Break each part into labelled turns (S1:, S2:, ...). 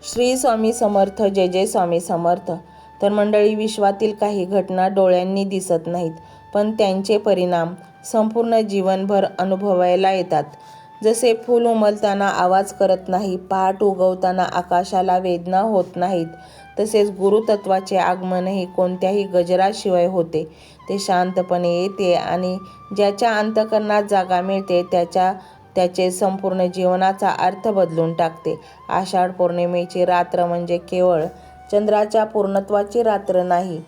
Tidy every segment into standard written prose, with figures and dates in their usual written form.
S1: श्री स्वामी समर्थ. जय जय स्वामी समर्थ. तर मंडळी, विश्वातील काही घटना डोळ्यांनी दिसत नाहीत, पण त्यांचे परिणाम संपूर्ण जीवनभर अनुभवायला येतात. जसे फूल उमलताना आवाज करत नाही, पहाट उगवताना आकाशाला वेदना होत नाहीत, तसेच गुरुतत्वाचे आगमनही कोणत्याही गजराशिवाय होते. ते शांतपणे येते आणि ज्याच्या अंतःकरणात जागा मिळते त्याचे संपूर्ण जीवनाचा अर्थ बदलून टाकते. आषाढ पौर्णिमेची रात्र म्हणजे केवळ चंद्राच्या पूर्णत्वाची रात्र नाही,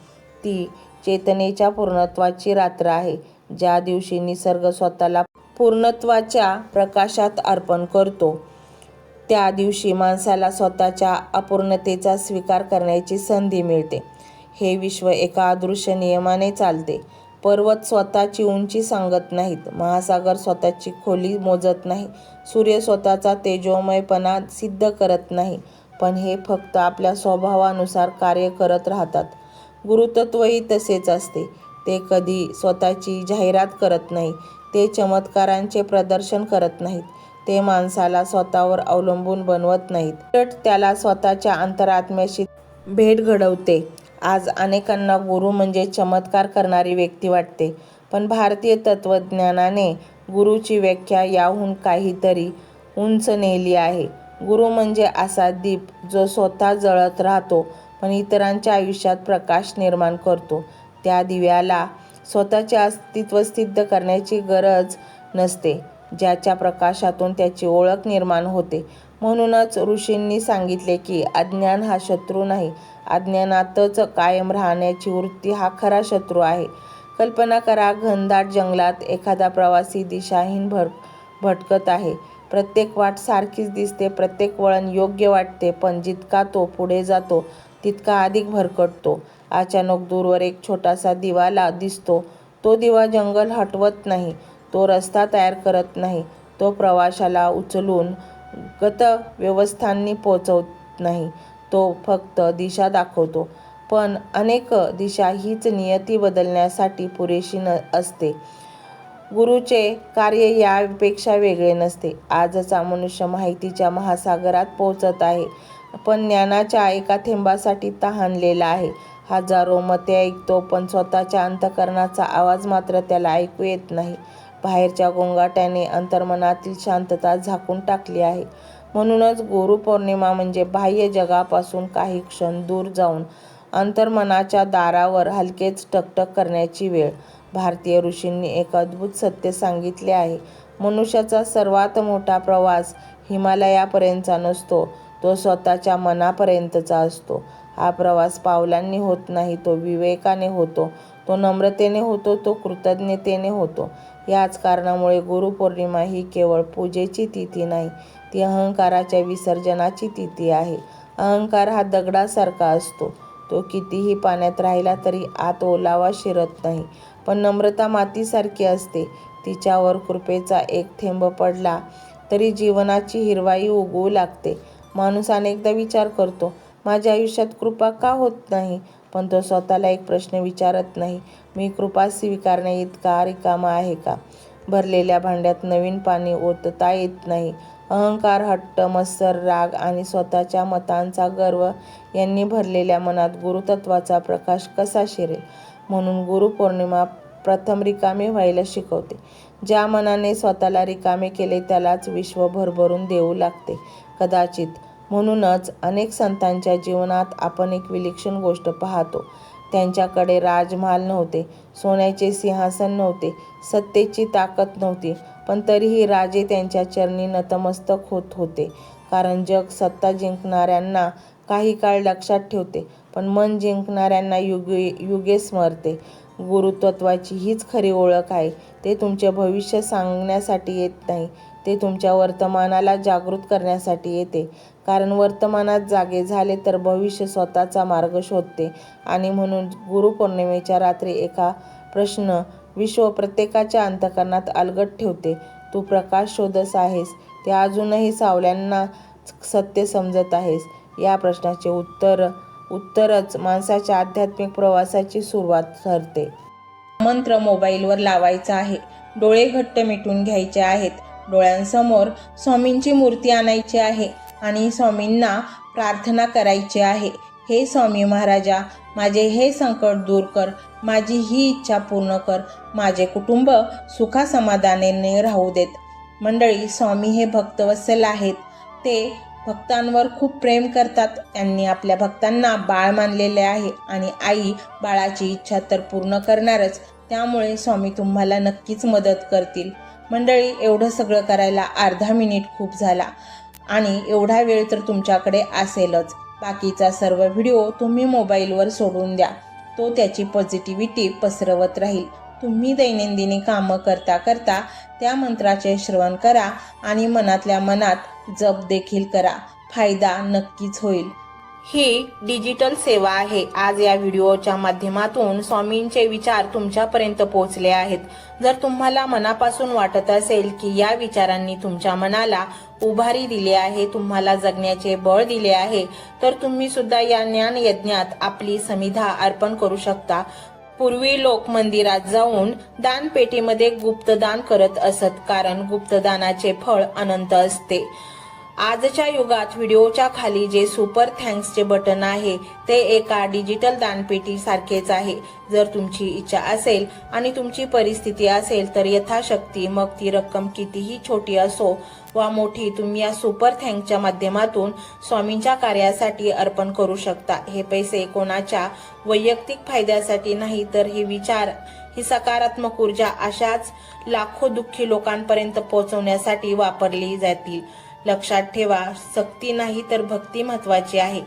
S1: ती चेतनेच्या पूर्णत्वाची रात्र आहे. ज्या दिवशी निसर्ग स्वतःला पूर्णत्वाच्या प्रकाशात अर्पण करतो, त्या दिवशी माणसाला स्वतःच्या अपूर्णतेचा स्वीकार करण्याची संधी मिळते. हे विश्व एका अदृश्य नियमाने चालते. पर्वत स्वतःची उंची सांगत नाहीत, महासागर स्वतःची खोली मोजत नाही, सूर्य स्वतःचा तेजोमयपणा सिद्ध करत नाही, पण हे फक्त आपल्या स्वभावानुसार कार्य करत राहतात. गुरुतत्वही तसेच असते. ते कधी स्वतःची जाहिरात करत नाही, ते चमत्कारांचे प्रदर्शन करत नाहीत, ते माणसाला स्वतःवर अवलंबून बनवत नाहीत, उलट त्याला स्वतःच्या अंतरात्म्याशी भेट घडवते. आज अनेकांना गुरु म्हणजे चमत्कार करणारी व्यक्ती वाटते, पण भारतीय तत्त्वज्ञानाने गुरुची व्याख्या याहून काहीतरी उंच नेली आहे. गुरु म्हणजे असा दीप जो स्वतः जळत राहतो, पण इतरांच्या आयुष्यात प्रकाश निर्माण करतो. त्या दिव्याला स्वतःचे अस्तित्व सिद्ध करण्याची गरज नसते, ज्याच्या प्रकाशातून त्याची ओळख निर्माण होते. म्हणूनच ऋषींनी सांगितले की अज्ञान हा शत्रू नाही, अज्ञानातच कायम राहण्याची वृत्ती हा खरा शत्रू आहे. कल्पना करा, घनदाट जंगलात एखादा प्रवासी दिशाहीन भटकत आहे. प्रत्येक वाट सारखीच दिसते, प्रत्येक वळण योग्य वाटते, पण जितका तो पुढे जातो तितका अधिक भरकटतो. अचानक दूरवर एक छोटासा दिवा दिसतो. तो दिवा जंगल हटवत नाही, तो रस्ता तयार करत नाही, तो प्रवाशाला उचलून गंतव्यस्थानी पोहोचवत नाही, तो फक्त दिशा दाखवतो. पण अनेक दिशा हीच नियती बदलण्यासाठी पुरेशी असते. गुरुचे कार्य यापेक्षा वेगळे नसते. आजचा मनुष्य माहितीच्या महासागरात पोहोचत आहे, पण ज्ञानाच्या एका थेंबासाठी तहानलेला आहे. हजारो मते ऐकतो, पण स्वतःच्या अंतःकरणाचा आवाज मात्र त्याला ऐकू येत नाही. बाहेरच्या गोंगाटाने अंतर्मनातील शांतता झाकून टाकली आहे. म्हणूनच गुरुपौर्णिमा म्हणजे बाह्य जगापासून काही क्षण दूर जाऊन अंतर्मनाच्या दारावर हलकेच टकटक करण्याची वेळ. भारतीय ऋषींनी एक अद्भुत सत्य सांगितले आहे. मनुष्याचा सर्वात मोठा प्रवास हिमालयापर्यंतचा नसतो, तो स्वतःच्या मनापर्यंतचा असतो. हा प्रवास पावलांनी होत नाही, तो विवेकाने होतो, तो नम्रतेने होतो, तो कृतज्ञतेने होतो. याच कारणामुळे गुरुपौर्णिमा ही केवळ पूजेची तिथी नाही, ती अहंकाराच्या विसर्जनाची तिथी आहे. अहंकार हा दगडासारखा असतो, तो कितीही पाण्यात राहिला तरी आत ओलावा शिरत नाही. पण नम्रता मातीसारखी असते, तिच्यावर कृपेचा एक थेंब पडला तरी जीवनाची हिरवाई उगवू लागते. माणूस अनेकदा विचार करतो, माझ्या आयुष्यात कृपा का होत नाही, पण तो स्वतःला एक प्रश्न विचारत नाही, मी कृपा स्वीकारण्या इतका रिकामा आहे का? भरलेल्या भांड्यात नवीन पाणी ओतता येत नाही. अहंकार, हट्ट, मत्सर, राग आणि स्वतःच्या मतांचा गर्व यांनी भरलेल्या मनात गुरुतत्वाचा प्रकाश कसा शिरेल? म्हणून गुरुपौर्णिमा प्रथम रिकामे व्हायला शिकवते. ज्या मनाने स्वतःला रिकामे केले त्यालाच विश्व भरभरून देऊ लागते. कदाचित म्हणूनच अनेक संतांच्या जीवनात आपण एक विलक्षण गोष्ट पाहतो. त्यांच्याकडे राजमहाल नव्हते, सोन्याचे सिंहासन नव्हते, सत्तेची ताकद नव्हती, पण तरीही राजे त्यांच्या चरणी नतमस्तक होत होते. कारण जग सत्ता जिंकणाऱ्यांना काही काळ लक्षात ठेवते, पण मन जिंकणाऱ्यांना युगे स्मरते. गुरुतत्वाची हीच खरी ओळख आहे. ते तुमचे भविष्य सांगण्यासाठी येत नाही, ते तुमच्या वर्तमानाला जागृत करण्यासाठी येते. कारण वर्तमानात जागे झाले तर भविष्य स्वतःचा मार्ग शोधते. आणि म्हणून गुरुपौर्णिमेच्या रात्री एका प्रश्न विश्व प्रत्येकाच्या अंतःकरणात अलगद ठेवते. तू प्रकाश शोधत आहेस, ते अजूनही सावल्यांना सत्य समजत आहेस? या प्रश्नाचे उत्तरच माणसाच्या आध्यात्मिक प्रवासाची सुरुवात ठरते. मंत्र मोबाईलवर लावायचा आहे, डोळे घट्ट मिटून घ्यायचे आहेत, डोळ्यांसमोर स्वामींची मूर्ती आणायची आहे आणि स्वामींना प्रार्थना करायची आहे, हे स्वामी महाराजा, माझे हे संकट दूर कर, माझी ही इच्छा पूर्ण कर, माझे कुटुंब सुखासमाधानाने राहू देत. मंडळी, स्वामी हे भक्तवत्सल आहेत. ते भक्तांवर खूप प्रेम करतात. त्यांनी आपल्या भक्तांना बाळ मानलेले आहे आणि आई बाळाची इच्छा तर पूर्ण करणारच. त्यामुळे स्वामी तुम्हाला नक्कीच मदत करतील. मंडळी, एवढं सगळं करायला अर्धा मिनिट खूप झाला आणि एवढा वेळ तर तुमच्याकडे असेलच. बाकीचा सर्व व्हिडिओ तुम्ही मोबाईलवर सोडून द्या. तो त्याची पॉझिटिव्हिटी पसरवत राहील. तुम्ही दैनंदिनी कामं करता करता त्या मंत्राचे श्रवण करा आणि मनातल्या मनात जप देखील करा. फायदा नक्कीच होईल. ही डिजिटल सेवा आहे. आज या व्हिडिओच्या माध्यमातून स्वामींचे विचार तुमच्यापर्यंत पोहोचले आहेत. जर तुम्हाला मनापासून वाटत असेल की या विचारांनी तुमच्या मनाला उभारी दिली आहे, तुम्हाला जगण्याचे बळ दिले आहे, तर तुम्ही सुद्धा या ज्ञान यज्ञात आपली समिधा अर्पण करू शकता. पूर्वी लोक मंदिरात जाऊन दानपेटीमध्ये गुप्तदान करत असत, कारण गुप्तदानाचे फळ अनंत असते. आजच्या युगात व्हिडिओच्या खाली जे सुपर थँक्सचे बटन आहे ते एका डिजिटल दानपेटी सारखेच आहे. जर तुमची इच्छा असेल आणि तुमची परिस्थिती असेल तर यथाशक्ती, मग ती रक्कम कितीही छोटी असो वा मोठी, तुम्ही या सुपर थँक्सच्या माध्यमातून स्वामींच्या कार्यासाठी अर्पण करू शकता. हे पैसे कोणाच्या वैयक्तिक फायद्यासाठी नाही, तर हे विचार, ही सकारात्मक ऊर्जा अशाच लाखो दुःखी लोकांपर्यंत पोहोचवण्यासाठी वापरली जातील. लक्षात ठेवा, सक्ती नाही तर भक्ती महत्वाची आहे.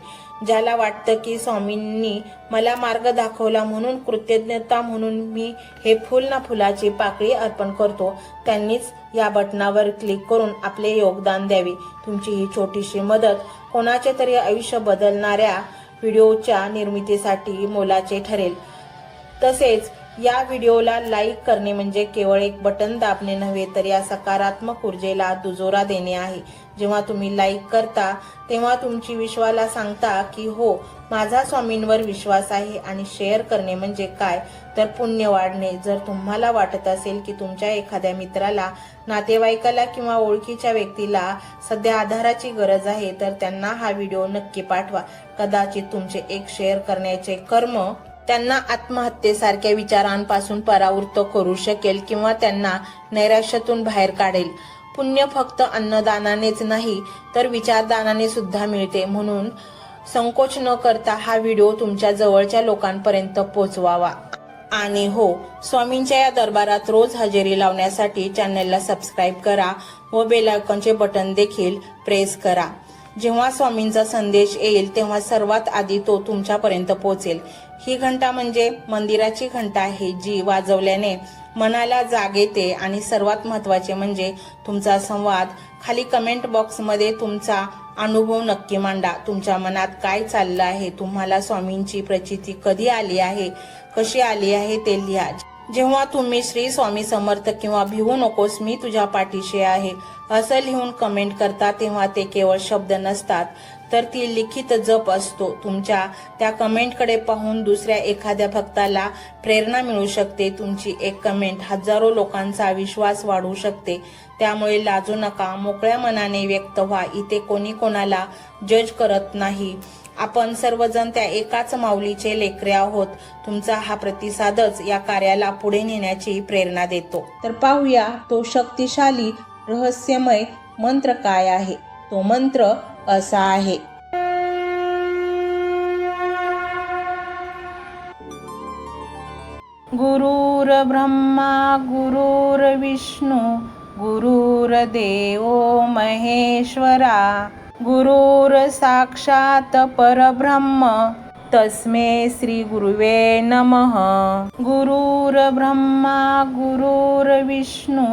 S1: ज्याला वाटतं की स्वामींनी मला मार्ग दाखवला म्हणून कृतज्ञता म्हणून मी हे फुल ना फुलाची पाकळी अर्पण करतो, त्यांनीच या बटनावर क्लिक करून आपले योगदान द्यावे. तुमची ही छोटीशी मदत कोणाचे तरी आयुष्य बदलणाऱ्या व्हिडिओच्या निर्मितीसाठी मोलाचे ठरेल. तसेच या व्हिडिओला लाईक करणे म्हणजे केवळ एक बटन दाबणे नव्हे, तर या सकारात्मक ऊर्जेला दुजोरा देणे आहे. जेव्हा तुम्ही लाईक करता तेव्हा तुमची विश्वाला सांगता की हो, माझा स्वामींवर विश्वास आहे. आणि शेअर करणे म्हणजे काय, तर पुण्य वाढणे. जर तुम्हाला वाटत असेल की तुमच्या एखाद्या मित्राला, नातेवाईकाला किंवा ओळखीच्या व्यक्तीला सध्या आधाराची गरज आहे, तर त्यांना हा व्हिडिओ नक्की पाठवा. कदाचित तुमचे एक शेअर करण्याचे कर्म त्यांना आत्महत्येसारख्या विचारांपासून परावृत्त करू शकेल किंवा त्यांना नैराश्यातून बाहेर काढेल. पुण्य फक्त अन्नदानानेच नाही तर विचारदानाने सुद्धा मिळते. म्हणून संकोच न करता हा व्हिडिओ तुमच्या जवळच्या लोकांपर्यंत पोहोचवावा. आणि हो, स्वामींच्या या दरबारात रोज हजेरी लावण्यासाठी चॅनलला सबस्क्राईब करा व बेल आयकॉनचे बटन देखील प्रेस करा. जेव्हा स्वामींचा संदेश येईल तेव्हा सर्वात आधी तो तुमच्यापर्यंत पोहोचेल. ही घंटा म्हणजे मंदिराची घंटा आहे, जी वाजवल्याने मनाला जाग येते. आणि सर्वात महत्त्वाचे म्हणजे तुमचा संवाद. खाली कमेंट बॉक्समध्ये तुमचा अनुभव नक्की मांडा. तुमच्या मनात काय चाललं आहे, तुम्हाला स्वामींची प्रचिती कधी आली आहे, कशी आली आहे ते लिहा. जेव्हा तुम्ही श्री स्वामी समर्थ किंवा भिवू नकोस मी तुझ्या पाठीशी आहे असं लिहून कमेंट करता, तेव्हा ते केवळ शब्द नसतात, तर ती लिखित जप असतो. तुमच्या त्या कमेंटकडे पाहून दुसऱ्या एखाद्या भक्ताला प्रेरणा मिळू शकते. तुमची एक कमेंट हजारो लोकांचा विश्वास वाढवू शकते. त्यामुळे लाजू नका, मोकळ्या मनाने व्यक्त व्हा. इथे कोणी कोणाला जज करत नाही. आपण सर्वजण त्या एकाच माऊलीचे लेकरे आहोत. तुमचा हा प्रतिसादच या कार्याला पुढे नेण्याची प्रेरणा देतो. तर पाहूया तो शक्तिशाली रहस्यमय मंत्र काय आहे. तो मंत्र असा आहे. गुरुर ब्रह्मा गुरुर विष्णू गुरुर्देव महेश्वरा गुरुर साक्षात परब्रह्म तस्मै श्री गुरुवे नमः. गुरुर ब्रह्मा गुरुर विष्णू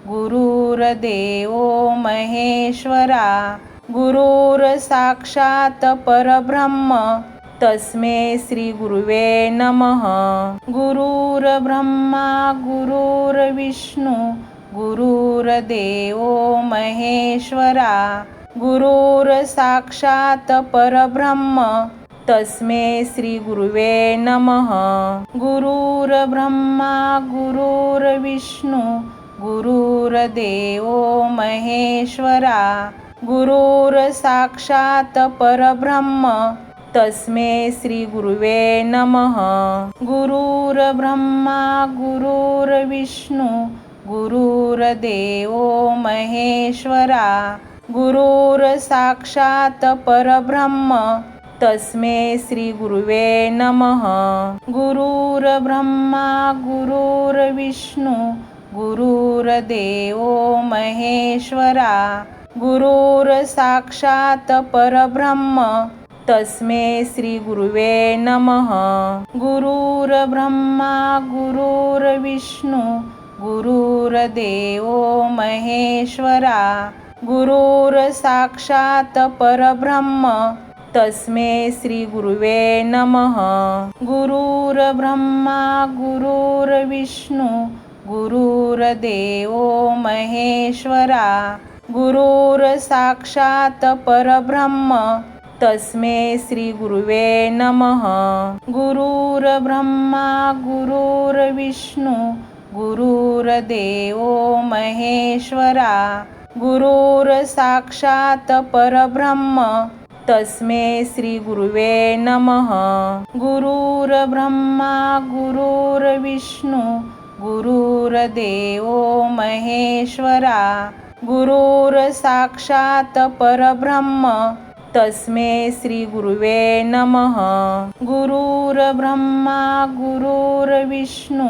S1: गुरुर्देव महेश्वरा गुरुर साक्षात परब्रह्म तस्मै श्री गुरुवे नमः. गुरुर ब्रह्मा गुरुर विष्णू गुरुर्देव महेश्वरा गुरुर साक्षात परब्रह्म तस्मै श्री गुरुवे नमः. गुरुर ब्रह्मा गुरुर विष्णू गुरुर्देव महेश्वरा गुरुर्साक्षात् परब्रह्म तस्मै श्री गुरुवे नमः. गुरुर्ब्रह्मा गुरुर्विष्णू गुरुर्देवो महेश्वरा. गुरुर्साक्षात् परब्रह्म तस्मै श्री गुरुवे नमः. गुरुर्ब्रह्मा गुरुर्विष्णू गुरुर्देवो महेश्वरा. गुरुर्साक्षात् परब्रह्म तस्मै श्री गुरुवे नमः. गुरुर्ब्रह्मा गुरुर्विष्णू गुरुर्देवो महेश्वरा. गुरुर्साक्षात् परब्रह्म तस्मै श्री गुरुवे नमः. गुरुर्ब्रह्मा गुरुर्विष्णू गुरुर्देवो महेश्वरा. गुरुर्साक्षात् परब्रह्म तस्मै श्री गुरुवे नमः. गुरुर्ब्रह्मा गुरुर्विष्णू गुरुर्देवो महेश्वरा. गुरुर्साक्षात् परब्रह्म तस्मै श्री गुरुवे नमः. गुरुर्ब्रह्मा गुरुर्विष्णू गुरुर्देवो महेश्वरा. गुरुर्साक्षात् परब्रह्म तस्मै श्री गुरुवे नमः. गुरुर्ब्रह्मा गुरुर्विष्णू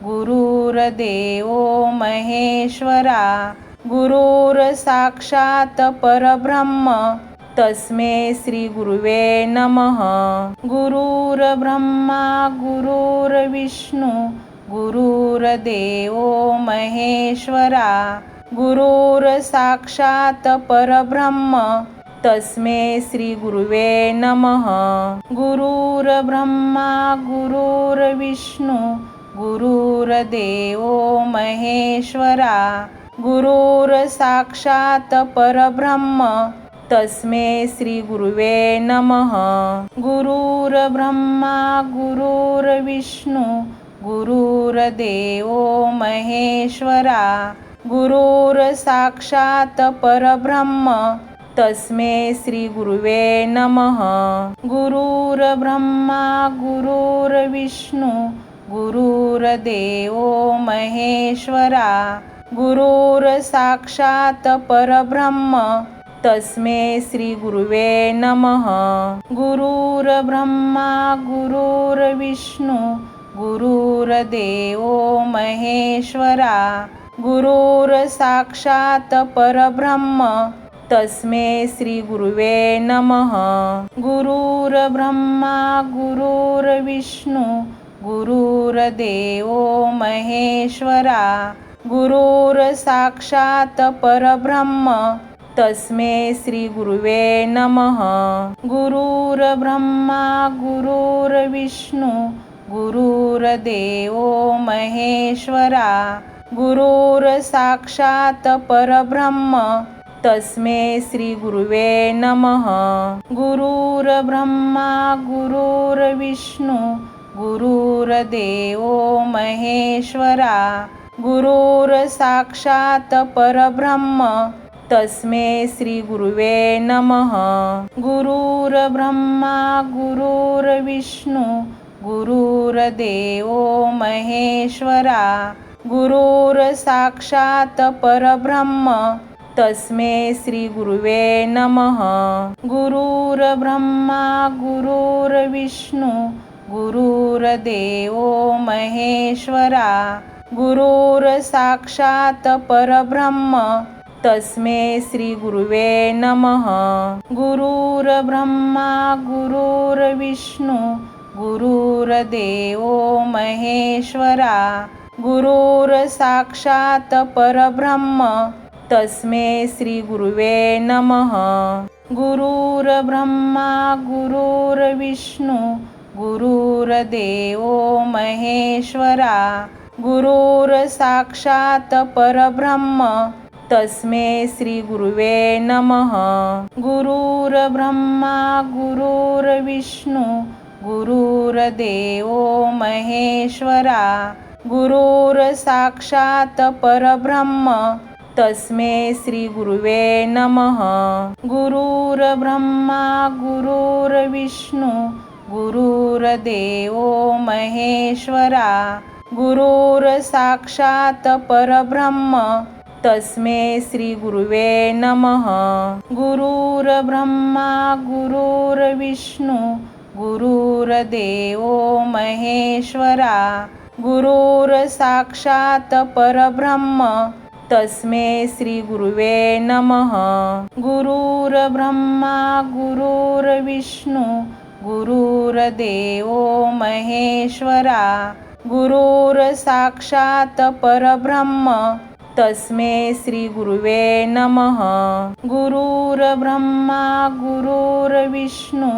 S1: गुरुर्देवो महेश्वरा. गुरुर्साक्षात् परब्रह्म तस्मै श्री गुरुवे नमः. गुरुर्ब्रह्मा गुरुर्विष्णू गुरुर्देवो महेश्वरा. गुरुर्साक्षात् परब्रह्म तस्मै श्री गुरुवे नमः. गुरुर्ब्रह्मा गुरुर्विष्णू गुरुर्देवो महेश्वरा. गुरुर्साक्षात् परब्रह्म तस्मै श्री गुरुवे नमः. गुरुर्ब्रह्मा गुरुर्विष्णू गुरुर्देवो महेश्वरा. गुरुर्साक्षात् परब्रह्म तस्मै श्री गुरुवे नमः. गुरुर्ब्रह्मा गुरुर्विष्णू गुरुर्देवो महेश्वरा. गुरुर्साक्षात् परब्रह्म तस्मै श्री गुरुवे नमः. गुरुर्ब्रह्मा गुरुर्विष्णू गुरुर्देवो महेश्वरा. गुरुर्साक्षात् परब्रह्म तस्मै श्री गुरुवे नमः. गुरुर्ब्रह्मा गुरुर्विष्णू गुरुर्देवो महेश्वरा. गुरुर्साक्षात् परब्रह्म तस्मै श्री गुरुवे नमः. गुरुर्ब्रह्मा गुरुर्विष्णू गुरुर्देवो महेश्वरा. गुरुर्साक्षात् परब्रह्म तस्मै श्री गुरुवे नमः. गुरुर्ब्रह्मा गुरुर्विष्णू गुरुर्देवो महेश्वरा. गुरुर्साक्षात् परब्रह्म तस्मै श्री गुरुवे नमः. गुरुर्ब्रह्मा गुरुर्विष्णू गुरुर्देवो महेश्वरा. गुरुर्साक्षात् परब्रह्म तस्मै श्री गुरुवे नमः. गुरुर्ब्रह्मा गुरुर्विष्णू गुरुर्देवो महेश्वरा. गुरुर्साक्षात् परब्रह्म तस्मै श्री गुरुवे नमः. गुरुर्ब्रह्मा गुरुर्विष्णू गुरुर्देवो महेश्वरा. गुरुर्साक्षात् परब्रह्म तस्मै श्री गुरुवे नमः. गुरुर्ब्रह्मा गुरुर्विष्णू गुरुर्देवो महेश्वरा. गुरुर्साक्षात् परब्रह्म तस्मै श्री गुरुवे नमः. गुरुर्ब्रह्मा गुरुर्विष्णू गुरुर्देवो महेश्वरा. गुरुर्साक्षात् परब्रह्म तस्मै श्री गुरुवे नमः। गुरुर्ब्रह्मा गुरुर्विष्णू गुरुर्देवो महेश्वरा गुरुर्साक्षात् परब्रह्म तस्मै श्री गुरुवे नमः। गुरुर्ब्रह्मा गुरुर्विष्णू गुरुर्देवो महेश्वरा गुरुर्साक्षात् परब्रह्म तस्मै श्री गुरुवे नमः। गुरुर्ब्रह्मा गुरुर्विष्णू गुरुर्देवो महेश्वरा गुरुर्साक्षात् परब्रह्म तस्मै श्री गुरुवे नमः। गुरुर्ब्रह्मा गुरुर्विष्णू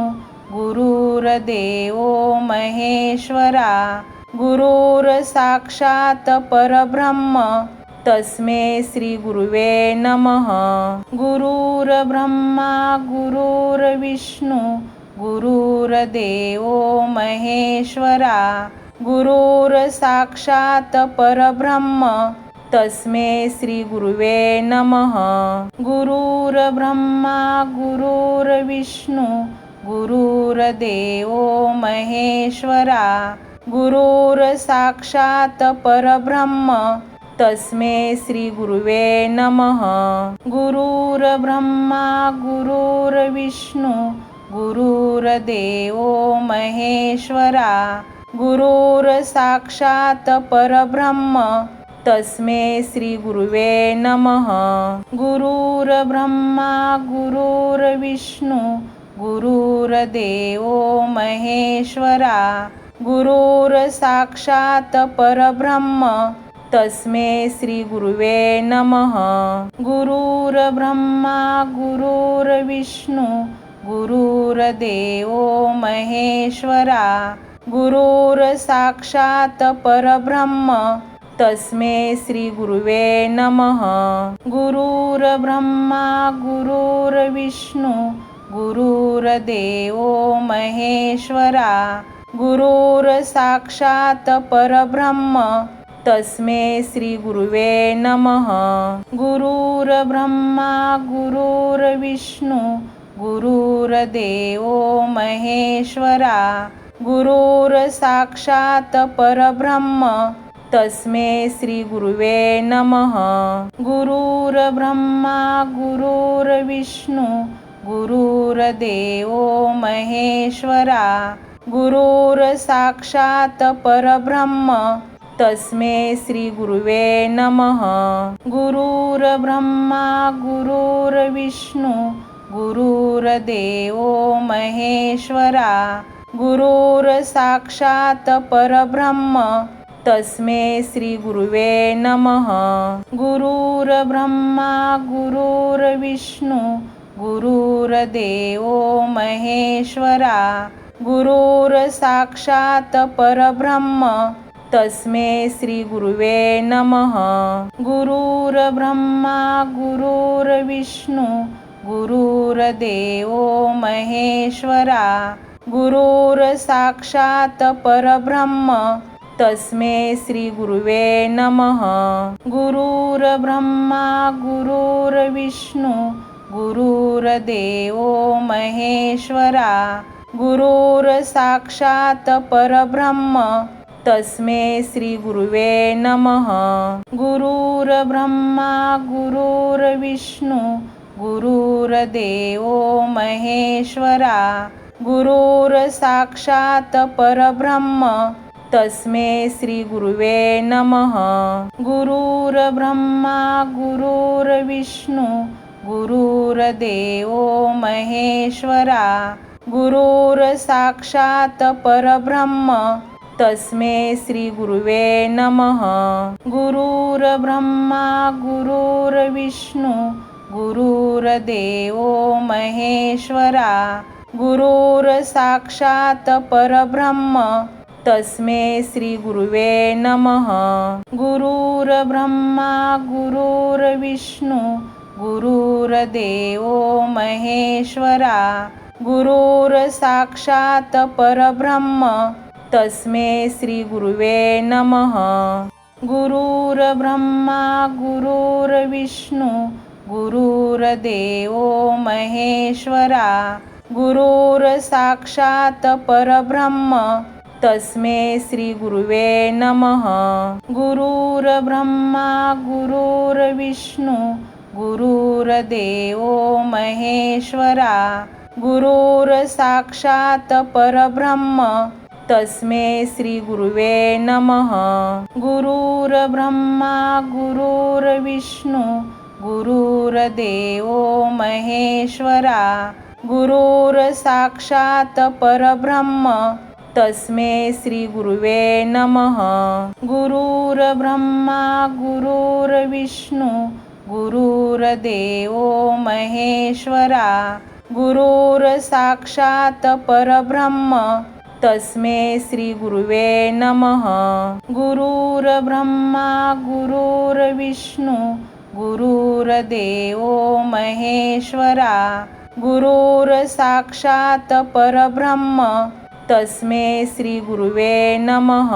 S1: गुरुर्देवो महेश्वरा गुरुर्साक्षात् परब्रह्म तस्मै श्री गुरुवे नमः। गुरुर्ब्रह्मा गुरुर्विष्णू गुरुर्देवो महेश्वरा गुरुर्साक्षात् परब्रह्म तस्मै श्री गुरुवे नमः। गुरुर्ब्रह्मा गुरुर्विष्णू गुरुर्देवो महेश्वरा गुरुर्साक्षात् परब्रह्म तस्मै श्री गुरुवे नमः। गुरुर्ब्रह्मा गुरुर्विष्णू गुरुर्देवो महेश्वरा गुरुर्साक्षात् परब्रह्म तस्मै श्री गुरुवे नमः। गुरुर्ब्रह्मा गुरुर्विष्णू गुरुर्देवो महेश्वरा गुरुर्साक्षात् परब्रह्म तस्मै श्री गुरुवे नमः। गुरुर्ब्रह्मा गुरुर्विष्णू गुरुर्देवो महेश्वरा गुरुर्साक्षात् परब्रह्म तस्मै श्री गुरुवे नमः। गुरुर्ब्रह्मा गुरुर्विष्णू गुरुर्देवो महेश्वरा गुरुर्साक्षात् परब्रह्म तस्मै श्री गुरुवे नमः। गुरुर्ब्रह्मा गुरुर्विष्णू गुरुर्देवो महेश्वरा गुरुर्साक्षात् परब्रह्म तस्मै श्री गुरुवे नमः। गुरुर्ब्रह्मा गुरुर्विष्णू गुरुर्देवो महेश्वरा गुरुर्साक्षात् परब्रह्म तस्मै श्री गुरुवे नमः। गुरुर्ब्रह्मा गुरुर्विष्णू गुरुर्देवो महेश्वरा गुरुर्साक्षात् परब्रह्म तस्मै श्री गुरुवे नमः। गुरुर्ब्रह्मा गुरुर्विष्णू गुरुर्देवो महेश्वरा गुरुर्साक्षात् परब्रह्म तस्मै श्री गुरुवे नमः। गुरुर्ब्रह्मा गुरुर्विष्णू गुरुर्देवो महेश्वरा गुरुर्साक्षात् परब्रह्म तस्मै श्री गुरुवे नमः। गुरुर्ब्रह्मा गुरुर्विष्णू गुरुर्देवो महेश्वरा गुरुर्साक्षात् परब्रह्म तस्मै श्री गुरुवे नमः। गुरुर्ब्रह्मा गुरुर्विष्णू गुरुर्देवो महेश्वरा गुरुर्साक्षात् परब्रह्म तस्मै श्री गुरुवे नमः। गुरुर्ब्रह्मा गुरुर्विष्णू गुरुर्देवो महेश्वरा गुरुर्साक्षात् परब्रह्म तस्मै श्री गुरुवे नमः। गुरुर्ब्रह्मा गुरुर्विष्णू गुरुर्देवो महेश्वरा गुरुर्साक्षात् परब्रह्म तस्मै श्री गुरुवे नमः. गुरुर्ब्रह्मा गुरुर्विष्णू गुरुर्देवो महेश्वरा गुरुर्साक्षात् परब्रह्म तस्मै श्री गुरुवे नमः. गुरुर्ब्रह्मा गुरुर्विष्णू गुरुर्देवो महेश्वरा गुरुर्साक्षात् परब्रह्म तस्मै श्री गुरुवे नमः. गुरुर्ब्रह्मा गुरुर्विष्णू गुरुर्देवो महेश्वरा गुरुर्साक्षात् परब्रह्म तस्मै श्री गुरुवे नमः. गुरुर्ब्रह्मा गुरुर्विष्णू गुरुर्देवो महेश्वरा गुरुर्साक्षात् परब्रह्म तस्मै श्री गुरुवे नमः. गुरुर्ब्रह्मा गुरुर्विष्णू गुरुर्देवो महेश्वरा गुरुर्साक्षात् परब्रह्म तस्मै श्री गुरुवे नमः. गुरुर्ब्रह्मा गुरुर्विष्णू गुरुर्देवो महेश्वरा गुरुर्साक्षात् परब्रह्म तस्मै श्री गुरुवे नमः.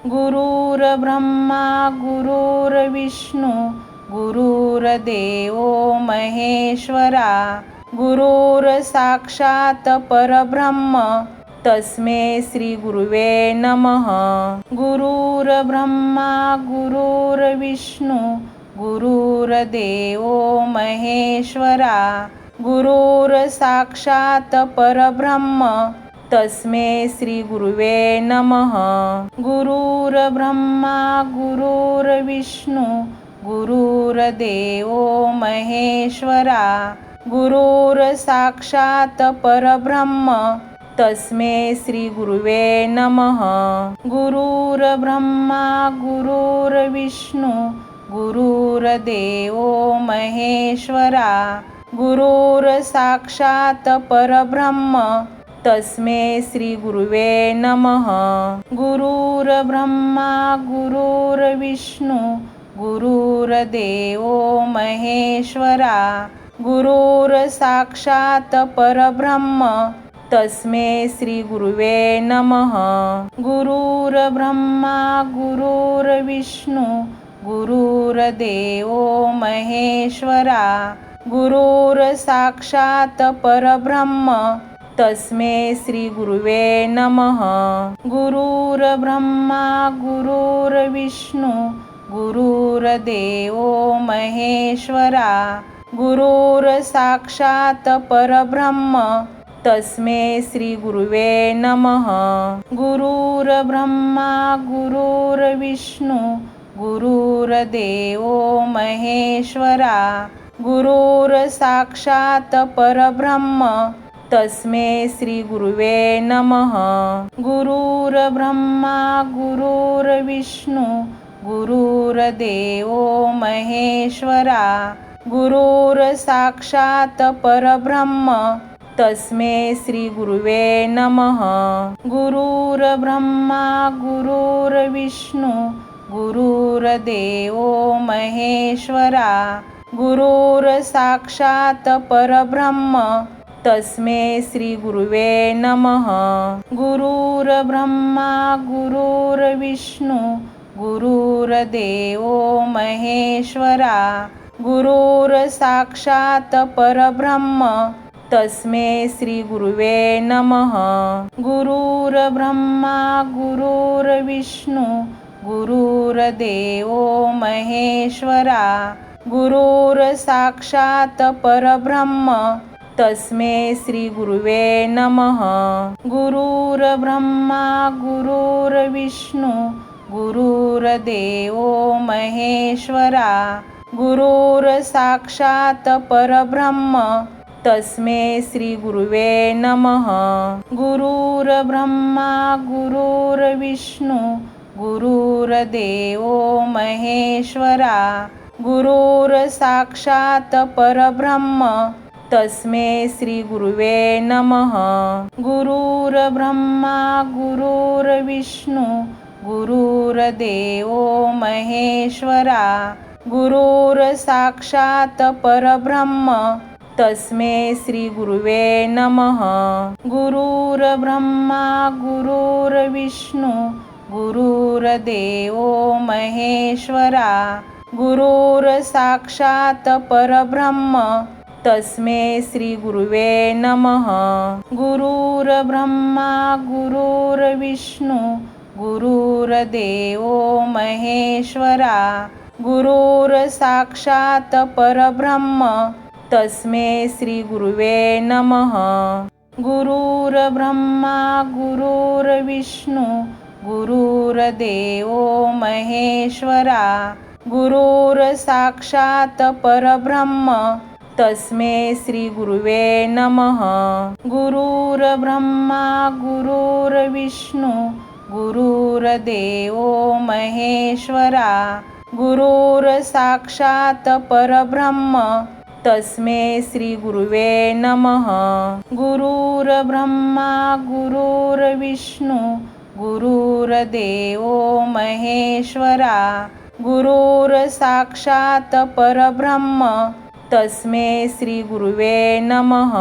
S1: गुरुर्ब्रह्मा गुरुर्विष्णू गुरुर्देवो महेश्वरा गुरुर्साक्षात् परब्रह्म तस्मै श्री गुरुवे नमः. गुरुर्ब्रह्मा गुरुर्विष्णू गुरुर्देवो महेश्वरा गुरुर्साक्षात् परब्रह्म तस्मै श्री गुरुवे नमः. गुरुर्ब्रह्मा गुरुर्विष्णू गुरुर्देवो महेश्वरा गुरुर्साक्षात् परब्रह्म तस्मै श्री गुरुवे नमः. गुरुर्ब्रह्मा गुरुर्विष्णू गुरुर्देवो महेश्वरा गुरुर्साक्षात् परब्रह्म तस्मै श्री गुरुवे नमः. गुरुर्ब्रह्मा गुरुर्विष्णू गुरुर्देवो महेश्वरा गुरुर्साक्षात् परब्रह्म तस्मै श्री गुरुवे नमः. गुरुर्ब्रह्मा गुरुर्विष्णू गुरुर्देवो महेश्वरा गुरुर्साक्षात् परब्रह्म तस्मै श्री गुरुवे नमः. गुरुर्ब्रह्मा गुरुर्विष्णू गुरुर्देवो महेश्वरा गुरुर्साक्षात् परब्रह्म तस्मै श्री गुरुवे नमः. गुरुर्ब्रह्मा गुरुर्विष्णू गुरुर्देवो महेश्वरा गुरुर्साक्षात् परब्रह्म तस्मै श्री गुरुवे नमः. गुरुर्ब्रह्मा गुरुर्विष्णू गुरुर्देवो महेश्वरा गुरुर्साक्षात् परब्रह्म तस्मै श्री गुरुवे नमः. गुरुर्ब्रह्मा गुरुर्विष्णू गुरुर्देवो महेश्वरा गुरुर्साक्षात् परब्रह्म तस्मै श्री गुरुवे नमः. गुरुर्ब्रह्मा गुरुर्विष्णू गुरुर्देवो महेश्वरा गुरुर्साक्षात् परब्रह्म तस्मै श्री गुरुवे नमः. गुरुर्ब्रह्मा गुरुर्विष्णू गुरुर्देवो महेश्वरा गुरुर्साक्षात् परब्रह्म तस्मै श्री गुरुवे नमः. गुरुर्ब्रह्मा गुरुर्विष्णू गुरुर्देवो महेश्वरा गुरुर्साक्षात् परब्रह्म तस्मै श्री गुरुवे नमः. गुरुर्ब्रह्मा गुरुर्विष्णू गुरुर्देवो महेश्वरा गुरुर्साक्षात् परब्रह्म तस्मै श्री गुरुवे नमः. गुरुर्ब्रह्मा गुरुर्विष्णू गुरुर्देवो महेश्वरा गुरुर्साक्षात् परब्रह्म तस्मै श्री गुरुवे नमः. गुरुर्ब्रह्मा गुरुर्विष्णू गुरुर्देवो महेश्वरा गुरुर्साक्षात् परब्रह्म तस्मै श्री गुरुवे नमः। गुरुर्ब्रह्मा गुरुर्विष्णू गुरुर्देवो महेश्वरा गुरुर्साक्षात् परब्रह्म तस्मै श्री गुरुवे नमः। गुरुर्ब्रह्मा गुरुर्विष्णू गुरुर्देवो महेश्वरा गुरुर्साक्षात् परब्रह्म तस्मै श्री गुरुवे नमः। गुरुर्ब्रह्मा गुरुर्विष्णू गुरुर्देवो महेश्वरा गुरुर्साक्षात् परब्रह्म तस्मै श्री गुरुवे नमः। गुरुर्ब्रह्मा गुरुर्विष्णू गुरुर्देवो महेश्वरा गुरुर्साक्षात् परब्रह्म तस्मै श्री गुरुवे नमः।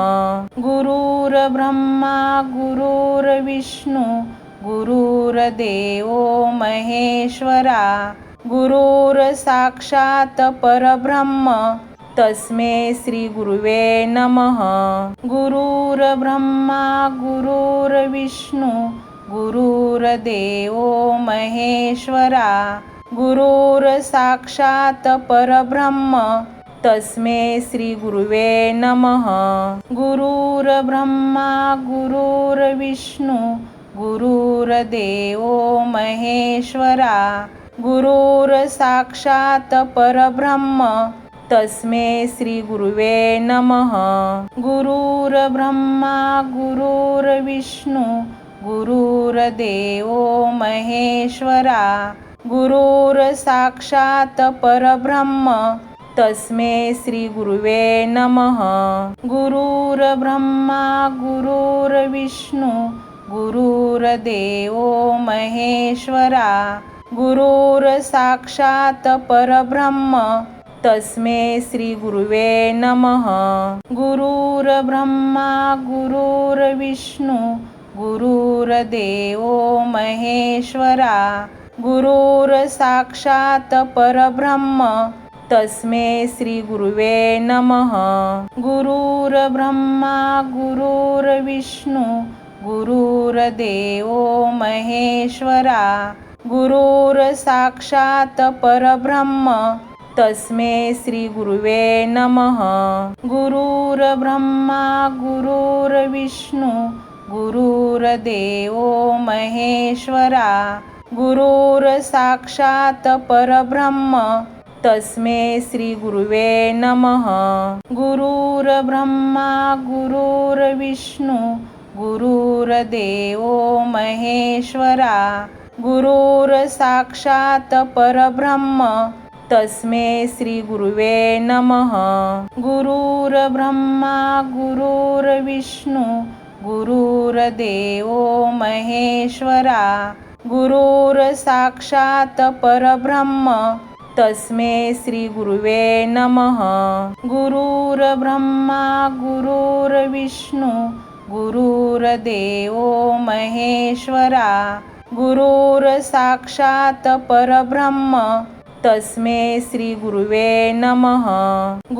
S1: गुरुर्ब्रह्मा गुरुर्विष्णू गुरुर्देवो महेश्वरा गुरुर्साक्षात् परब्रह्म तस्मै श्री गुरुवे नमः। गुरुर्ब्रह्मा गुरुर्विष्णू गुरुर्देवो महेश्वरा गुरुर्साक्षात् परब्रह्म तस्मै श्री गुरुवे नमः। गुरुर्ब्रह्मा गुरुर्विष्णू गुरुर्देवो महेश्वरा गुरुर्साक्षात् परब्रह्म तस्मै श्री गुरुवे नमः। गुरुर्ब्रह्मा गुरुर्विष्णू गुरुर्देवो महेश्वरा गुरुर्साक्षात् परब्रह्म तस्मै श्री गुरुवे नमः। गुरुर्ब्रह्मा गुरुर्विष्णू गुरुर्देवो महेश्वरा गुरुर्साक्षात् परब्रह्म तस्मै श्री गुरुवे नमः। गुरुर्ब्रह्मा गुरुर्विष्णू गुरुर्देवो महेश्वरा गुरुर्साक्षात् परब्रह्म तस्मै श्री गुरुवे नमः। गुरुर्ब्रह्मा गुरुर्विष्णू गुरुर्देवो महेश्वरा गुरुर्साक्षात् परब्रह्म तस्मै श्री गुरुवे नमः। गुरुर्ब्रह्मा गुरुर्विष्णू गुरुर्देवो महेश्वरा गुरुर्साक्षात् परब्रह्म तस्मै श्री गुरुवे नमः। गुरुर्ब्रह्मा गुरुर्विष्णू गुरुर्देवो महेश्वरा गुरुर्साक्षात् परब्रह्म तस्मै श्री गुरुवे नमः। गुरुर्ब्रह्मा गुरुर्विष्णू गुरुर्देवो महेश्वरा गुरुर्साक्षात् परब्रह्म तस्मै श्री गुरुवे नमः। गुरुर्ब्रह्मा गुरुर्विष्णू गुरुर्देवो महेश्वरा गुरुर्साक्षात् परब्रह्म तस्मै श्री गुरुवे नमः।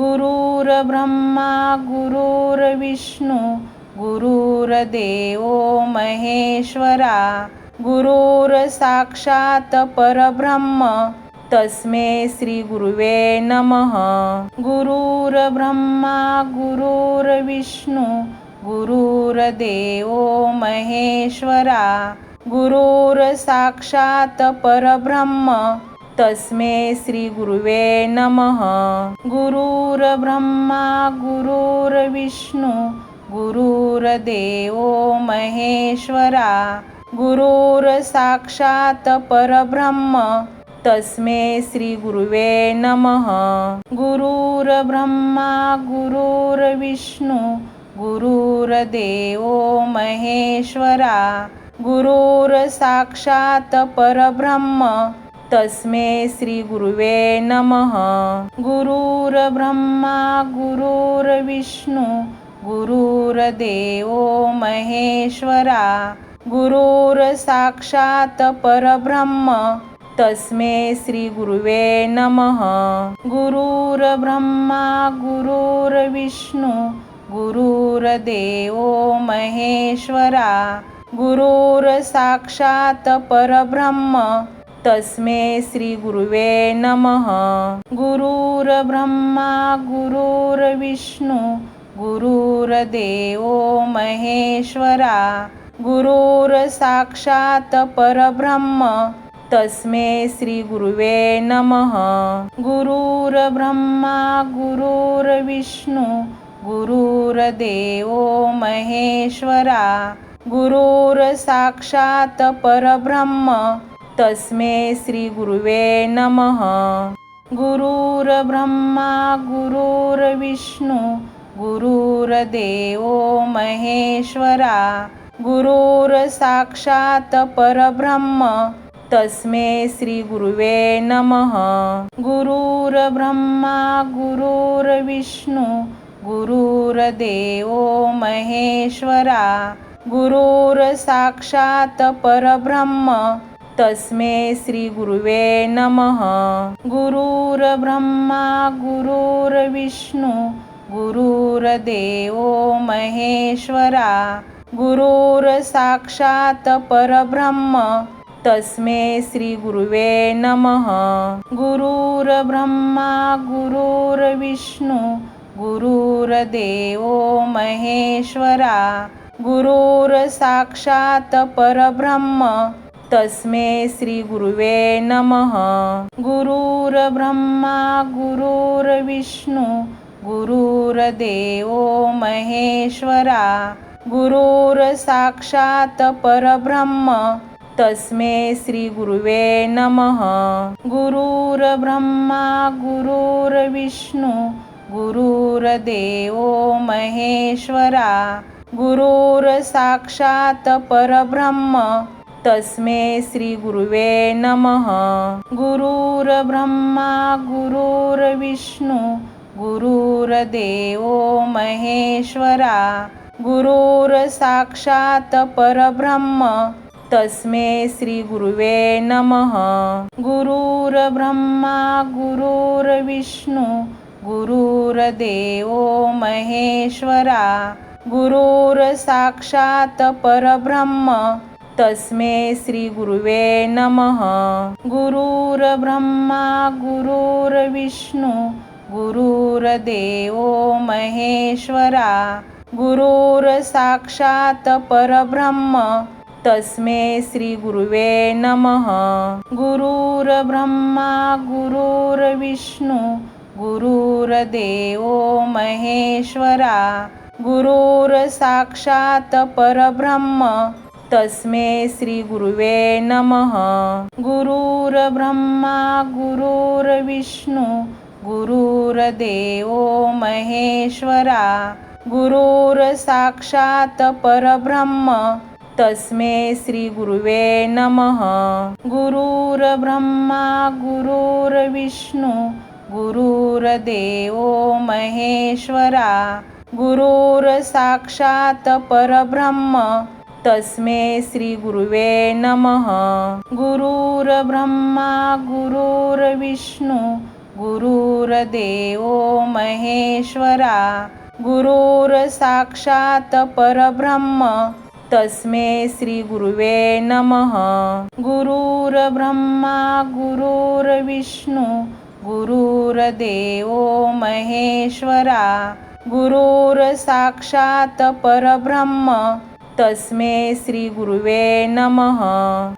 S1: गुरुर्ब्रह्मा गुरुर्विष्णू गुरुर्देवो महेश्वरा गुरुर्साक्षात् परब्रह्म तस्मै श्री गुरुवे नमः। गुरुर्ब्रह्मा गुरुर्विष्णू गुरुर्देवो महेश्वरा गुरुर्साक्षात् परब्रह्म तस्मै श्री गुरुवे नमः। गुरुर्ब्रह्मा गुरुर्विष्णू गुरुर्देवो महेश्वरा गुरुर्साक्षात् परब्रह्म तस्मै श्री गुरुवे नमः। गुरुर्ब्रह्मा गुरुर्विष्णू गुरुर्देवो महेश्वरा गुरुर्साक्षात् परब्रह्म तस्मै श्री गुरुवे नमः. गुरुर्ब्रह्मा गुरुर्विष्णू गुरुर्देवो महेश्वरा गुरुर्साक्षात् परब्रह्म तस्मै श्री गुरुवे नमः. गुरुर्ब्रह्मा गुरुर्विष्णू गुरुर्देवो महेश्वरा. गुरुर्साक्षात् परब्रह्म तस्मै श्री गुरुवे नमः. गुरुर्ब्रह्मा गुरुर्विष्णू गुरुर्देवो महेश्वरा. गुरुर्साक्षात् परब्रह्म तस्मै श्री गुरुवे नमः. गुरुर्ब्रह्मा गुरुर्विष्णू गुरुर्देवो महेश्वरा. गुरुर्साक्षात् परब्रह्म तस्मै श्री गुरुवे नमः. गुरुर्ब्रह्मा गुरुर्विष्णू गुरुर्देवो महेश्वरा. गुरुर्साक्षात् परब्रह्म तस्मै श्री गुरुवे नमः. गुरुर्ब्रह्मा गुरुर्विष्णू गुरुर्देवो महेश्वरा. गुरुर्साक्षात् परब्रह्म तस्मै श्री गुरुवे नमः. गुरुर्ब्रह्मा गुरुर्विष्णू गुरुर्देवो महेश्वरा. गुरुर्साक्षात् परब्रह्म तस्मै श्री गुरुवे नमः. गुरुर्ब्रह्मा गुरुर्विष्णू गुरुर्देवो महेश्वरा. गुरुर्साक्षात् परब्रह्म तस्मै श्री गुरुवे नमः. गुरुर्ब्रह्मा गुरुर्विष्णू गुरुर्देवो महेश्वरा. गुरुर्साक्षात् परब्रह्म तस्मै श्री गुरुवे नमः. गुरुर्ब्रह्मा गुरुर्विष्णू गुरुर्देवो महेश्वरा. गुरुर्साक्षात् परब्रह्म तस्मै श्री गुरुवे नमः. गुरुर्ब्रह्मा गुरुर्विष्णू गुरुर्देवो महेश्वरा. गुरुर्साक्षात् परब्रह्म तस्मै श्री गुरुवे नमः. गुरुर्ब्रह्मा गुरुर्विष्णू गुरुर्देवो महेश्वरा. गुरुर्साक्षात् परब्रह्म तस्मै श्री गुरुवे नमः. गुरुर्ब्रह्मा गुरुर्विष्णू गुरुर्देवो महेश्वरा. गुरुर्साक्षात् परब्रह्म तस्मै श्री गुरुवे नमः. गुरुर्ब्रह्मा गुरुर्विष्णू गुरुर्देवो महेश्वरा. गुरुर्साक्षात् परब्रह्म तस्मै श्री गुरुवे नमः. गुरुर्ब्रह्मा गुरुर्विष्णू गुरुर्देवो महेश्वरा. गुरुर्साक्षात् परब्रह्म तस्मै श्री गुरुवे नमः. गुरुर्ब्रह्मा गुरुर्विष्णू गुरुर्देवो महेश्वरा. गुरुर्साक्षात् परब्रह्म तस्मै श्री गुरुवे नमः. गुरुर्ब्रह्मा गुरुर्विष्णू गुरुर्देवो महेश्वरा. गुरुर्साक्षात् परब्रह्म तस्मै श्री गुरुवे नमः. गुरुर्ब्रह्मा गुरुर्विष्णू गुरुर्देवो महेश्वरा. गुरुर्साक्षात् परब्रह्म तस्मै श्री गुरुवे नमः.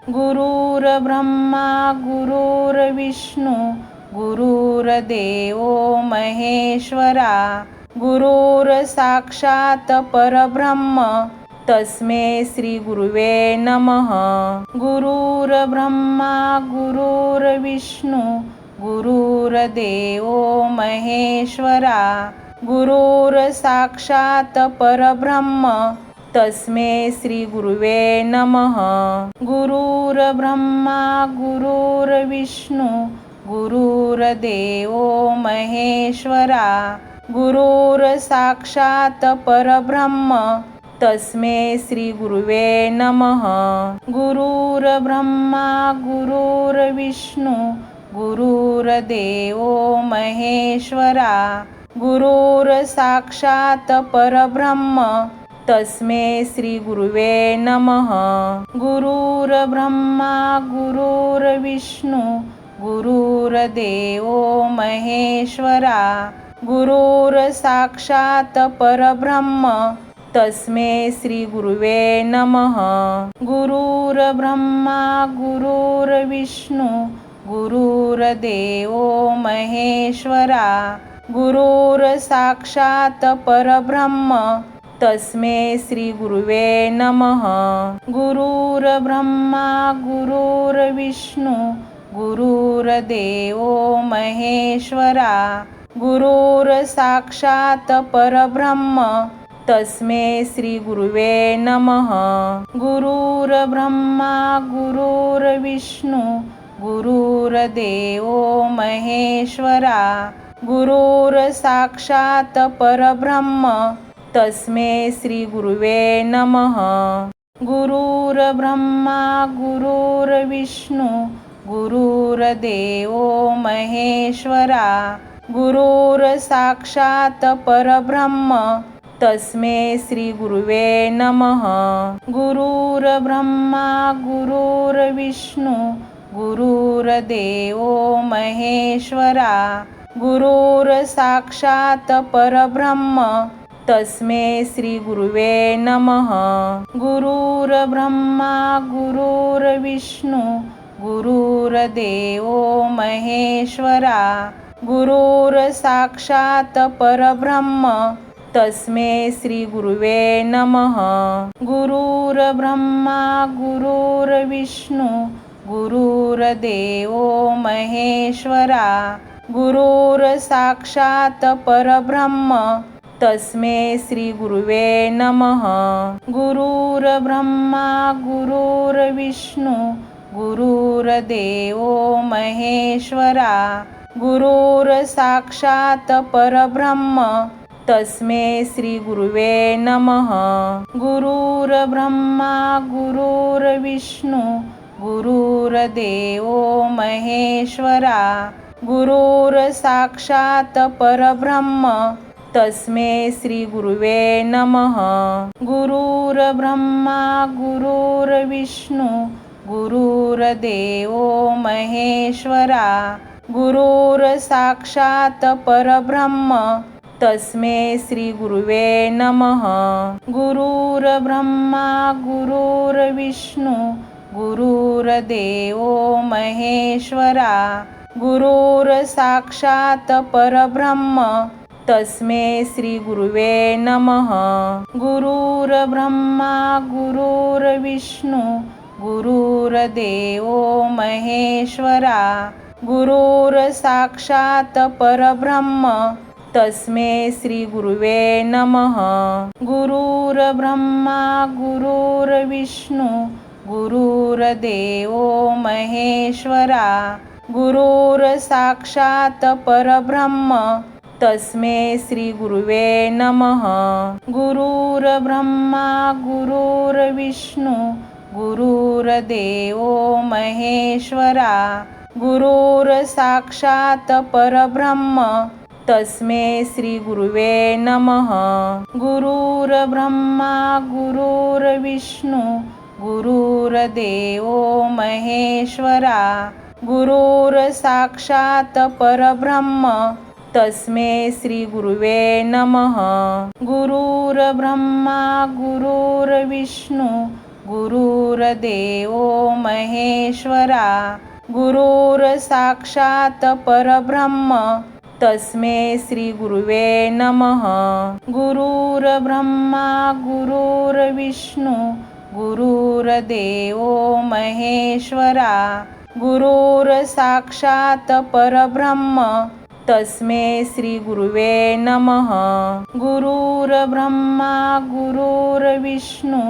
S1: गुरुर्ब्रह्मा गुरुर्विष्णू गुरुर्देवो महेश्वरा. गुरुर्साक्षात् परब्रह्म तस्मै श्री गुरुवे नमः. गुरुर्ब्रह्मा गुरुर्विष्णू गुरुर्देवो महेश्वरा. गुरुर्साक्षात् परब्रह्म तस्मै श्री गुरुवे नमः. गुरुर्ब्रह्मा गुरुर्विष्णू गुरुर्देवो महेश्वरा. गुरुर्साक्षात् परब्रह्म तस्मै श्री गुरुवे नमः. गुरुर्ब्रह्मा गुरुर्विष्णू गुरुर्देवो महेश्वरा गुरुर्साक्षात् परब्रह्म तस्मै श्री गुरुवे नमः. गुरुर्ब्रह्मा गुरुर्विष्णू गुरुर्देवो महेश्वरा गुरुर्साक्षात् परब्रह्म तस्मै श्री गुरुवे नमः. गुरुर्ब्रह्मा गुरुर्विष्णू गुरुर्देवो महेश्वरा गुरुर्साक्षात् परब्रह्म तस्मै श्री गुरुवे नमः. गुरुर्ब्रह्मा गुरुर्विष्णू गुरुर्देवो महेश्वरा गुरुर्साक्षात् परब्रह्म तस्मै श्री गुरुवे नमः. गुरुर्ब्रह्मा गुरुर्विष्णू गुरुर्देवो महेश्वरा गुरुर्साक्षात् परब्रह्म तस्मै श्री गुरुवे नमः. गुरुर्ब्रह्मा गुरुर्विष्णू गुरुर्देवो महेश्वरा गुरुर्साक्षात् परब्रह्म तस्मै श्री गुरुवे नमः. गुरुर्ब्रह्मा गुरुर्विष्णू गुरुर्देवो महेश्वरा गुरुर्साक्षात् परब्रह्म तस्मै श्री गुरुवे नमः. गुरुर्ब्रह्मा गुरुर्विष्णू गुरुर्देवो महेश्वरा गुरुर्साक्षात् परब्रह्म तस्मै श्री गुरुवे नमः. गुरुर्ब्रह्मा गुरुर्विष्णू गुरुर्देवो महेश्वरा गुरुर्साक्षात् परब्रह्म तस्मै श्री गुरुवे नमः. गुरुर्ब्रह्मा गुरुर्विष्णू गुरुर्देवो महेश्वरा गुरुर्साक्षात् परब्रह्म तस्मै श्री गुरुवे नमः. गुरुर्ब्रह्मा गुरुर्विष्णू गुरुर्देवो महेश्वरा गुरुर्साक्षात् परब्रह्म तस्मै श्री गुरुवे नमः. गुरुर्ब्रह्मा गुरुर्विष्णू गुरुर्देवो महेश्वरा गुरुर्साक्षात् परब्रह्म तस्मै श्री गुरुवे नमः. गुरुर्ब्रह्मा गुरुर्विष्णू गुरुर्देवो महेश्वरा गुरुर्साक्षात् परब्रह्म तस्मै श्री गुरुवे नमः. गुरुर्ब्रह्मा गुरुर्विष्णू गुरुर्देवो महेश्वरा गुरुर्साक्षात् परब्रह्म तस्मै श्री गुरुवे नमः. गुरुर्ब्रह्मा गुरुर्विष्णू गुरुर्देवो महेश्वरा गुरुर्साक्षात् परब्रह्म तस्मै श्री गुरुवे नमः. गुरुर्ब्रह्मा गुरुर्विष्णू गुरुर्देवो महेश्वरा गुरुर्साक्षात् परब्रह्म तस्मै श्री गुरुवे नमः. गुरुर्ब्रह्मा गुरुर्विष्णू गुरुर्देवो महेश्वरा गुरुर्साक्षात् परब्रह्म तस्मै श्री गुरुवे नमः. गुरुर्ब्रह्मा गुरुर्विष्णू गुरुर्देवो महेश्वरा गुरुर्साक्षात् परब्रह्म तस्मै श्री गुरुवे नमः. गुरुर्ब्रह्मा गुरुर्विष्णू गुरुर्देवो महेश्वरा गुरुर्साक्षात् परब्रह्म तस्मै श्री गुरुवे नमः. गुरुर्ब्रह्मा गुरुर्विष्णू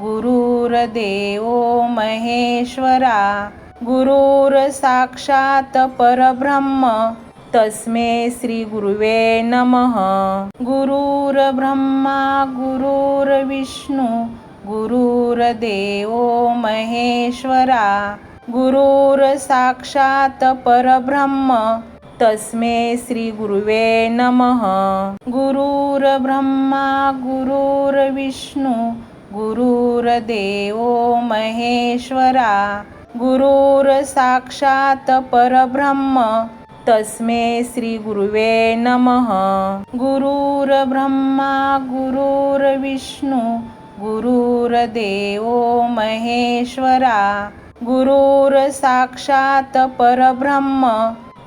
S1: गुरुर्देवो महेश्वरा गुरुर्साक्षात् परब्रह्म तस्मै श्री गुरुवे नमः. गुरुर्ब्रह्मा गुरुर्विष्णू गुरुर्देवो महेश्वरा गुरुर्साक्षात् परब्रह्म तस्मै श्री गुरुवे नमः. गुरुर्ब्रह्मा गुरुर्विष्णू गुरुर्देवो महेश्वरा गुरुर्साक्षात् परब्रह्म तस्मै श्री गुरुवे नमः. गुरुर्ब्रह्मा गुरुर्विष्णू गुरुर्देवो महेश्वरा गुरुर्साक्षात् परब्रह्म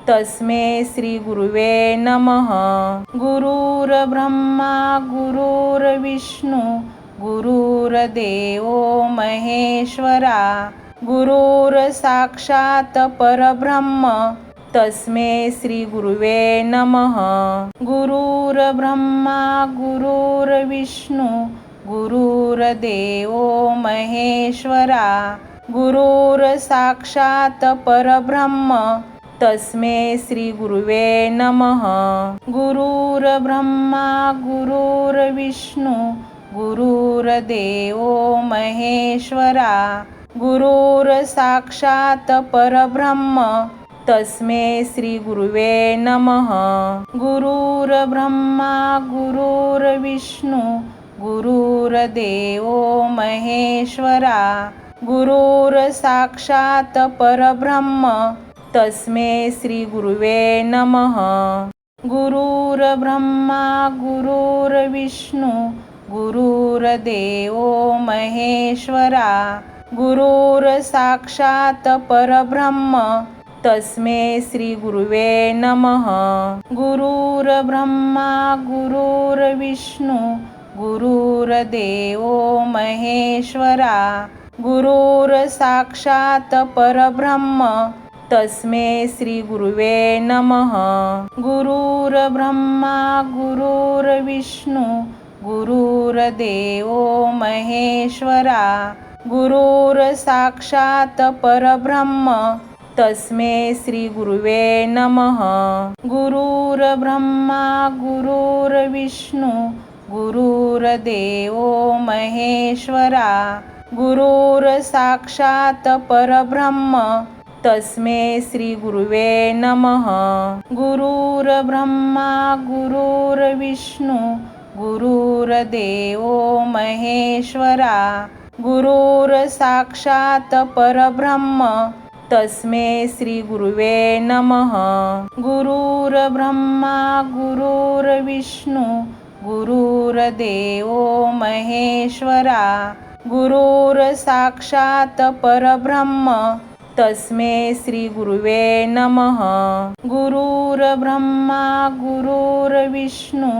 S1: तस्मै श्री गुरुवे नमः. गुरुर्ब्रह्मा गुरुर्विष्णू गुरुर्देवो महेश्वरा गुरुर्साक्षात् परब्रह्म तस्मै श्री गुरुवे नमः. गुरुर्ब्रह्मा गुरुर्विष्णू गुरुर्देवो महेश्वरा गुरुर्साक्षात् परब्रह्म तस्मै श्री गुरुवे नमः. गुरुर्ब्रह्मा गुरुर्विष्णू गुरुर्देवो महेश्वरा गुरुर्साक्षात् परब्रह्म तस्मै श्री गुरुवे नमः. गुरुर्ब्रह्मा गुरुर्विष्णू गुरुर्देवो महेश्वरा गुरुर्साक्षात् परब्रह्म तस्मै श्री गुरुवे नमः. गुरुर्ब्रह्मा गुरुर्विष्णू गुरुर्देवो महेश्वरा गुरुर्साक्षात् परब्रह्म तस्मै श्री गुरुवे नमः. गुरुर्ब्रह्मा गुरुर्विष्णू गुरुर्देवो महेश्वरा गुरुर्साक्षात् परब्रह्म तस्मै श्री गुरुवे नमः. गुरुर्ब्रह्मा गुरुर्विष्णू गुरुर्देवो महेश्वरा गुरुर्साक्षात् परब्रह्म तस्मै श्री गुरुवे नमः. गुरुर्ब्रह्मा गुरुर्विष्णू गुरुर्देवो महेश्वरा गुरुर्साक्षात् परब्रह्म तस्मै श्री गुरुवे नमः. गुरुर्ब्रह्मा गुरुर्विष्णू गुरुर्देवो महेश्वरा गुरुर्साक्षात् परब्रह्म तस्मै श्री गुरुवे नमः. गुरुर्ब्रह्मा गुरुर्विष्णू गुरुर्देवो महेश्वरा गुरुर्साक्षात् परब्रह्म तस्मै श्री गुरुवे नमः. गुरुर्ब्रह्मा गुरुर्विष्णू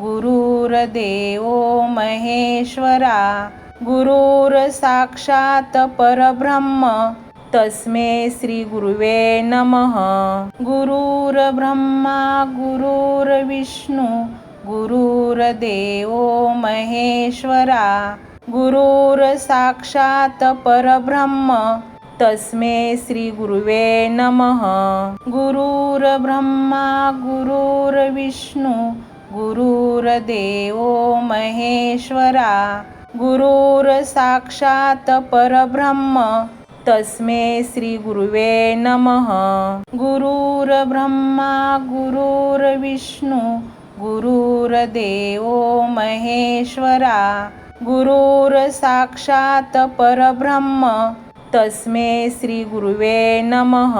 S1: गुरुर्देवो महेश्वरा गुरुर्साक्षात् परब्रह्म तस्मै श्री गुरुवे नमः. गुरुर्ब्रह्मा गुरुर्विष्णू गुरुर्देवो महेश्वरा गुरुर्साक्षात् परब्रह्म तस्मै श्री गुरुवे नमः. गुरुर्ब्रह्मा गुरुर्विष्णू गुरुर्देवो महेश्वरा गुरुर्साक्षात् परब्रह्म तस्मै श्री गुरुवे नमः. गुरुर्ब्रह्मा गुरुर्विष्णू गुरुर्देवो महेश्वरा गुरुर्साक्षात् परब्रह्म तस्मै श्री गुरुवे नमः.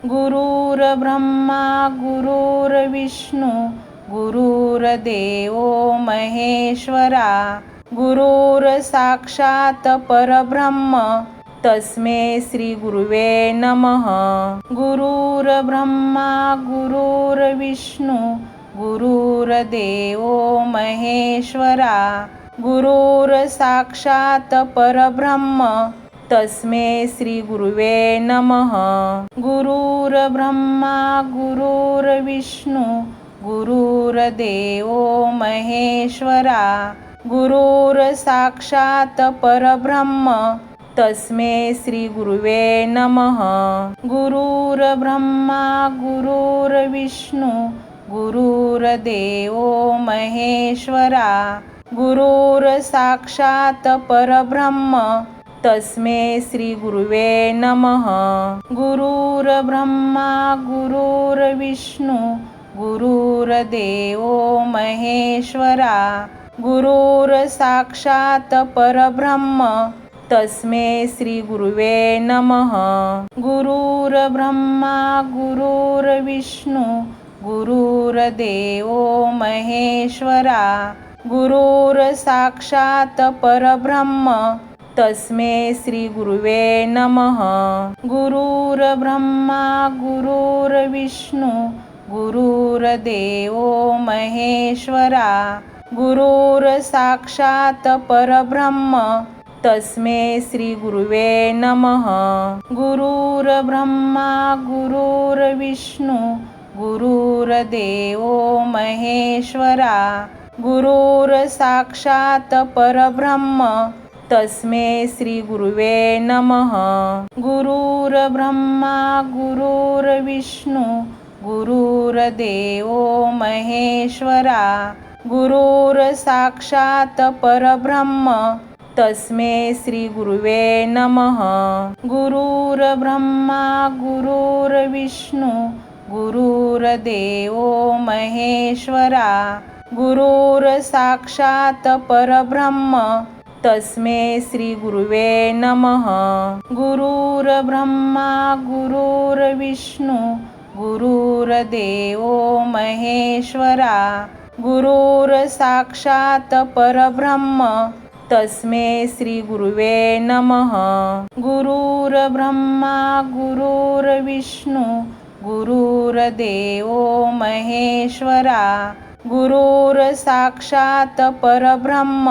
S1: गुरुर्ब्रह्मा गुरुर्विष्णू गुरुर्देवो महेश्वरा गुरुर्साक्षात् परब्रह्म तस्मै श्री गुरुवे नमः. गुरुर्ब्रह्मा गुरुर्विष्णू गुरुर्देवो महेश्वरा गुरुर्साक्षात् परब्रह्म तस्मै श्री गुरुवे नमः. गुरुर्ब्रह्मा गुरुर्विष्णू गुरुर्देवो महेश्वरा गुरुर्साक्षात् परब्रह्म तस्मै श्री गुरुवे नमः। गुरुर्ब्रह्मा गुरुर्विष्णू गुरुर्देवो महेश्वरा गुरुर्साक्षात् परब्रह्म तस्मै श्री गुरुवे नमः। गुरुर्ब्रह्मा गुरुर्विष्णू गुरुर्देवो महेश्वरा गुरुर्साक्षात् परब्रह्म तस्मै श्री गुरुवे नमः। गुरुर्ब्रह्मा गुरुर्विष्णू गुरुर्देवो महेश्वरा गुरुर्साक्षात् परब्रह्म तस्मै श्री गुरुवे नमः। गुरुर्ब्रह्मा गुरुर्विष्णू गुरुर्देवो महेश्वरा गुरुर्साक्षात् परब्रह्म तस्मै श्री गुरुवे नमः। गुरुर्ब्रह्मा गुरुर्विष्णू गुरुर्देवो महेश्वरा गुरुर्साक्षात् परब्रह्म तस्मै श्री गुरुवे नमः। गुरुर्ब्रह्मा गुरुर्विष्णू गुरुर्देवो महेश्वरा गुरुर्साक्षात् परब्रह्म तस्मै श्री गुरुवे नमः। गुरुर्ब्रह्मा गुरुर्विष्णू गुरुर्देवो महेश्वरा गुरुर्साक्षात् परब्रह्म तस्मै श्री गुरुवे नमः। गुरुर्ब्रह्मा गुरुर्विष्णू गुरुर्देवो महेश्वरा गुरुर्साक्षात् परब्रह्म तस्मै श्री गुरुवे नमः। गुरुर्ब्रह्मा गुरुर्विष्णू गुरुर्देवो महेश्वरा गुरुर्साक्षात् परब्रह्म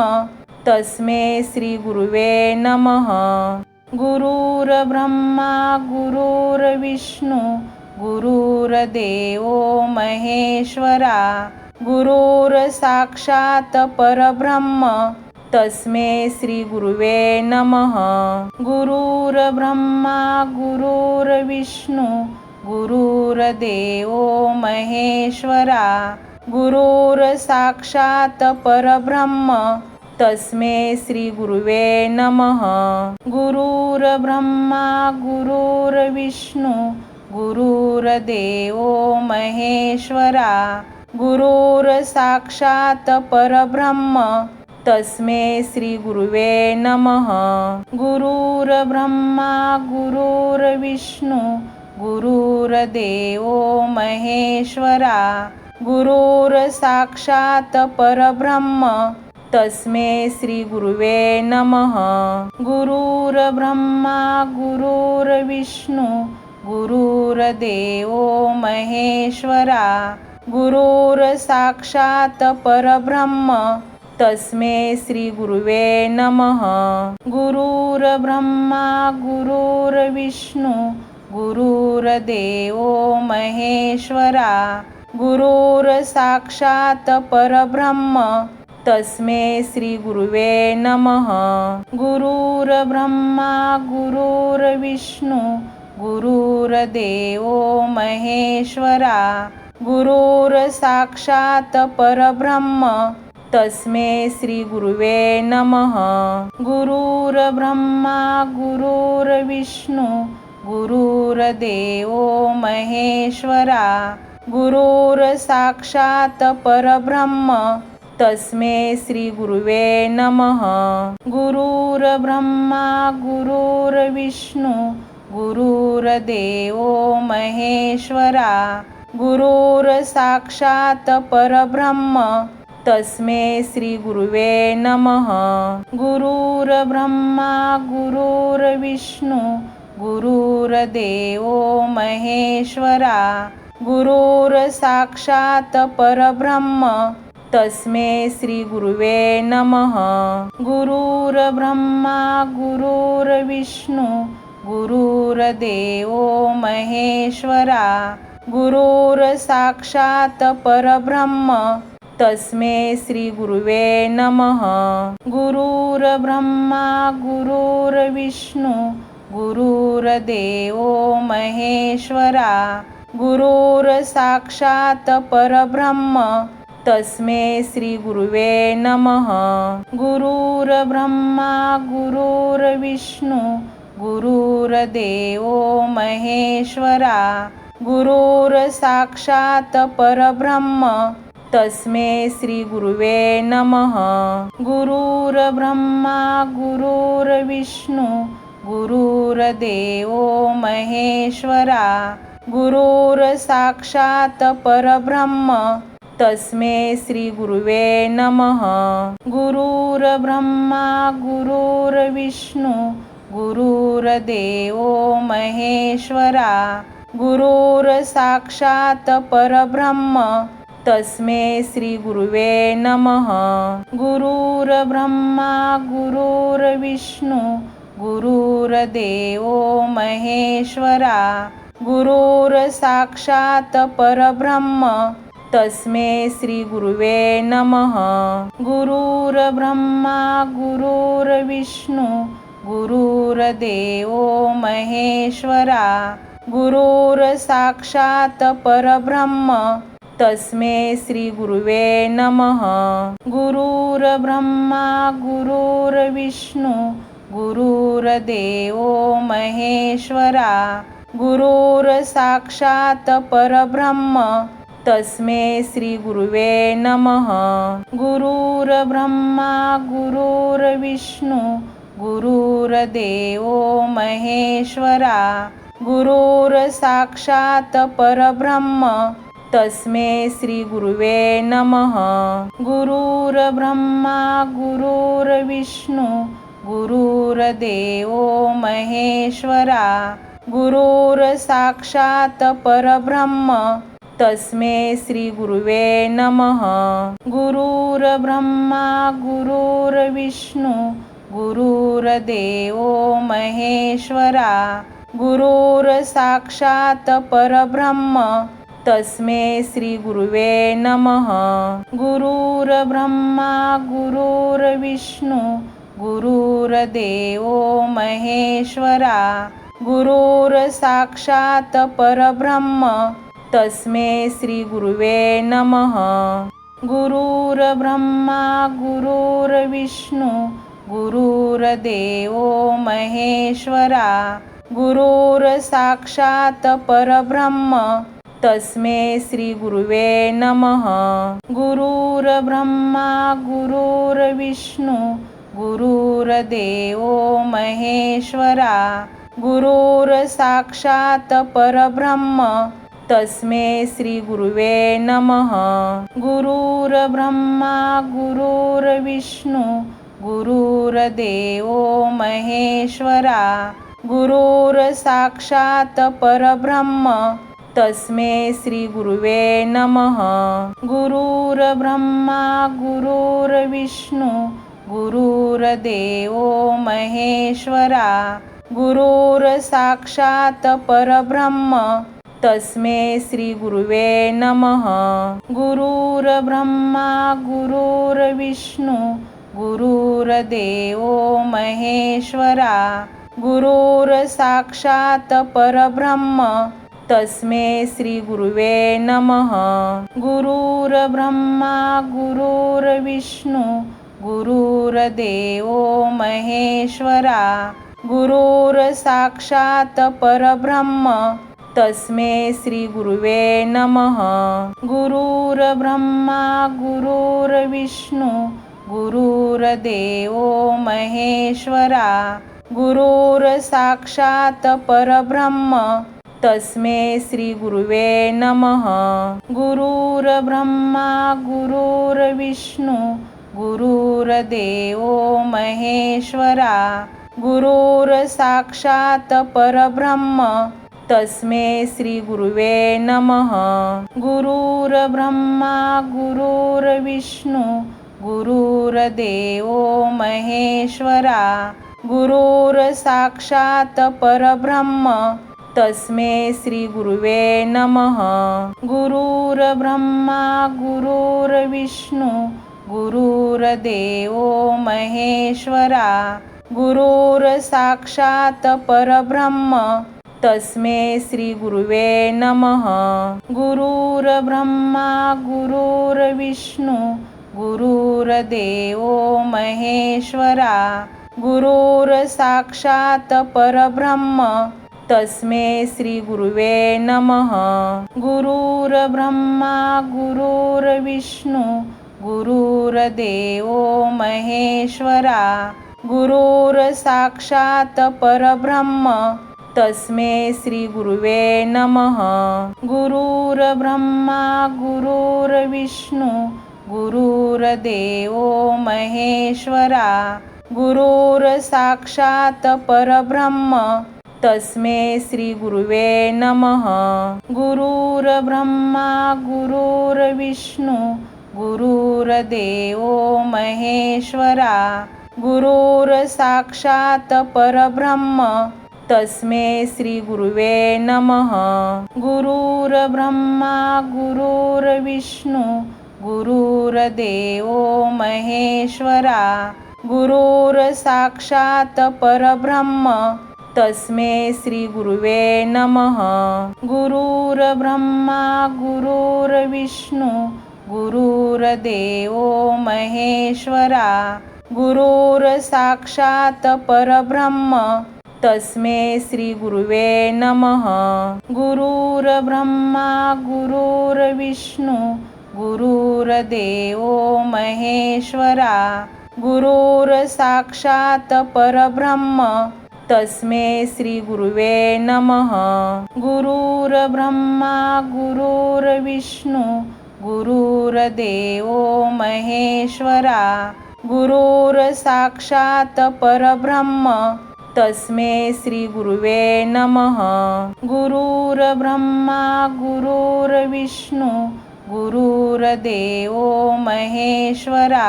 S1: तस्मै श्री गुरुवे नमः। गुरुर्ब्रह्मा गुरुर्विष्णू गुरुर्देवो महेश्वरा गुरुर्साक्षात् परब्रह्म तस्मै श्री गुरुवे नमः। गुरुर्ब्रह्मा गुरुर्विष्णू गुरुर्देवो महेश्वरा गुरुर्साक्षात् परब्रह्म तस्मै श्री गुरुवे नमः। गुरुर्ब्रह्मा गुरुर्विष्णू गुरुर्देवो महेश्वरा गुरुर्साक्षात् परब्रह्म तस्मै श्री गुरुवे नमः। गुरुर्ब्रह्मा गुरुर्विष्णू गुरुर्देवो महेश्वरा गुरुर्साक्षात् परब्रह्म तस्मै श्री गुरुवे नमः। गुरुर्ब्रह्मा गुरुर्विष्णू गुरुर्देवो महेश्वरा गुरुर्साक्षात् परब्रह्म तस्मै श्री गुरुवे नमः। गुरुर्ब्रह्मा गुरुर्विष्णू गुरुर्देवो महेश्वरा गुरुर्साक्षात् परब्रह्म तस्मै श्री गुरुवे नमः। गुरुर्ब्रह्मा गुरुर्विष्णू गुरुर्देवो महेश्वरा गुरुर्साक्षात् परब्रह्म तस्मै श्री गुरुवे नमः। गुरुर्ब्रह्मा गुरुर्विष्णू गुरुर्देवो महेश्वरा गुरुर्साक्षात् परब्रह्म तस्मै श्री गुरुवे नमः। गुरुर्ब्रह्मा गुरुर्विष्णू गुरुर्देवो महेश्वरा गुरुर्साक्षात् परब्रह्म तस्मै श्री गुरुवे नमः। गुरुर्ब्रह्मा गुरुर्विष्णू गुरुर्देवो महेश्वरा गुरुर्साक्षात् परब्रह्म तस्मै श्री गुरुवे नमः. गुरुर्ब्रह्मा गुरुर्विष्णू गुरुर्देवो महेश्वरा गुरुर्साक्षात् परब्रह्म तस्मै श्री गुरुवे नमः। गुरुर्ब्रह्मा गुरुर्विष्णू गुरुर्देवो महेश्वरा गुरुर्साक्षात् परब्रह्म तस्मै श्री गुरुवे नमः। गुरुर्ब्रह्मा गुरुर्विष्णू गुरुर्देवो महेश्वरा गुरुर्साक्षात् परब्रह्म तस्मै श्री गुरुवे नमः। गुरुर्ब्रह्मा गुरुर्विष्णू गुरुर्देवो महेश्वरा गुरुर्साक्षात् परब्रह्म तस्मै श्री गुरुवे नमः। गुरुर्ब्रह्मा गुरुर्विष्णू गुरुर्देवो महेश्वरा गुरुर्साक्षात् परब्रह्म तस्मै श्री गुरुवे नमः। गुरुर्ब्रह्मा गुरुर्विष्णू गुरुर्देवो महेश्वरा गुरुर्साक्षात् परब्रह्म तस्मै श्री गुरुवे नमः। गुरुर्ब्रह्मा गुरुर्विष्णू गुरुर्देवो महेश्वरा गुरुर्साक्षात् परब्रह्म तस्मै श्री गुरुवे नमः। गुरुर्ब्रह्मा गुरुर्विष्णू गुरुर्देवो महेश्वरा गुरुर्साक्षात् परब्रह्म तस्मै श्री गुरुवे नमः। गुरुर्ब्रह्मा गुरुर्विष्णू गुरुर्देवो महेश्वरा गुरुर्साक्षात् परब्रह्म तस्मै श्री गुरुवे नमः। गुरुर्ब्रह्मा गुरुर्विष्णू गुरुर्देवो महेश्वरा गुरुर्साक्षात् परब्रह्म तस्मै श्री गुरुवे नमः। गुरुर्ब्रह्मा गुरुर्विष्णू गुरुर्देवो महेश्वरा गुरुर्साक्षात् परब्रह्म तस्मै श्री गुरुवे नमः। गुरुर्ब्रह्मा गुरुर्विष्णू गुरुर्देवो महेश्वरा गुरुर्साक्षात् परब्रह्म तस्मै श्री गुरुवे नमः। गुरुर्ब्रह्मा गुरुर्विष्णू गुरुर्देवो महेश्वरा गुरुर्साक्षात् परब्रह्म तस्मै श्री गुरुवे नमः। गुरुर्ब्रह्मा गुरुर्विष्णू गुरुर्देवो महेश्वरा गुरुर्साक्षात् परब्रह्म तस्मै श्री गुरुवे नमः। गुरुर्ब्रह्मा गुरुर्विष्णू गुरुर्देवो महेश्वरा गुरुर्साक्षात् परब्रह्म तस्मै श्री गुरुवे नमः। गुरुर्ब्रह्मा गुरुर्विष्णू गुरुर्देवो महेश्वरा गुरुर्साक्षात् परब्रह्म तस्मै श्री गुरुवे नमः। गुरुर्ब्रह्मा गुरुर्विष्णू गुरुर्देवो महेश्वरा गुरुर्साक्षात् परब्रह्म तस्मै श्री गुरुवे नमः। गुरुर्ब्रह्मा गुरुर्विष्णू गुरुर्देवो महेश्वरा गुरुर्साक्षात् परब्रह्म तस्मै श्री गुरुवे नमः। गुरुर्ब्रह्मा गुरुर्विष्णू गुरुर्देवो महेश्वरा गुरुर्साक्षात् परब्रह्म तस्मै श्री गुरुवे नमः। गुरुर्ब्रह्मा गुरुर्विष्णू गुरुर्देवो महेश्वरा गुरुर्साक्षात् परब्रह्म तस्मै श्री गुरुवे नमः. गुरुर्ब्रह्मा गुरुर्विष्णू गुरुर्देवो महेश्वरा गुरुर्साक्षात् परब्रह्म तस्मै श्री गुरुवे नमः. गुरुर्ब्रह्मा गुरुर्विष्णू गुरुर्देवो महेश्वरा गुरुर्साक्षात् परब्रह्म तस्मै श्री गुरुवे नमः. गुरुर्ब्रह्मा गुरुर्विष्णू गुरुर्देवो महेश्वरा गुरुर्साक्षात् परब्रह्म तस्मै श्री गुरुवे नमः. गुरुर्ब्रह्मा गुरुर्विष्णू गुरुर्देवो महेश्वरा गुरुर्साक्षात् परब्रह्म तस्मै श्री गुरुवे नमः. गुरुर्ब्रह्मा गुरुर्विष्णू गुरुर्देवो महेश्वरा गुरुर्साक्षात् परब्रह्म तस्मै श्री गुरुवे नमः. गुरुर्ब्रह्मा गुरुर्विष्णू गुरुर्देवो महेश्वरा गुरुर्साक्षात् परब्रह्म तस्मै श्री गुरुवे नमः. गुरुर्ब्रह्मा गुरुर्विष्णू गुरुर्देवो महेश्वरा गुरुर्साक्षात् परब्रह्म तस्मै श्री गुरुवे नमः. गुरुर्ब्रह्मा गुरुर्विष्णू गुरुर्देवो महेश्वरा गुरुर्साक्षात् परब्रह्म तस्मै श्री गुरुवे नमः. गुरुर्ब्रह्मा गुरुर्विष्णू गुरुर्देवो महेश्वरा गुरुर्साक्षात् परब्रह्म तस्मै श्री गुरुवे नमः. गुरुर्ब्रह्मा गुरुर्विष्णू गुरुर्देवो महेश्वरा गुरुर्साक्षात् परब्रह्म तस्मै श्री गुरुवे नमः. गुरुर्ब्रह्मा गुरुर्विष्णू गुरुर्देवो महेश्वरा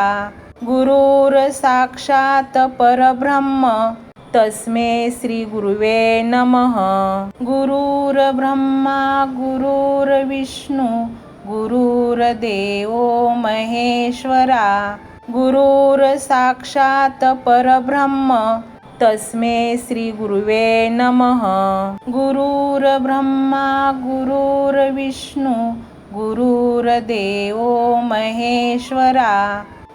S1: गुरुर्साक्षात् परब्रह्म तस्मै श्री गुरुवे नमः. गुरुर्ब्रह्मा गुरुर्विष्णू गुरुर्देवो महेश्वरा गुरुर्साक्षात् परब्रह्म तस्मै श्री गुरुवे नमः. गुरुर्ब्रह्मा गुरुर्विष्णू गुरुर्देवो महेश्वरा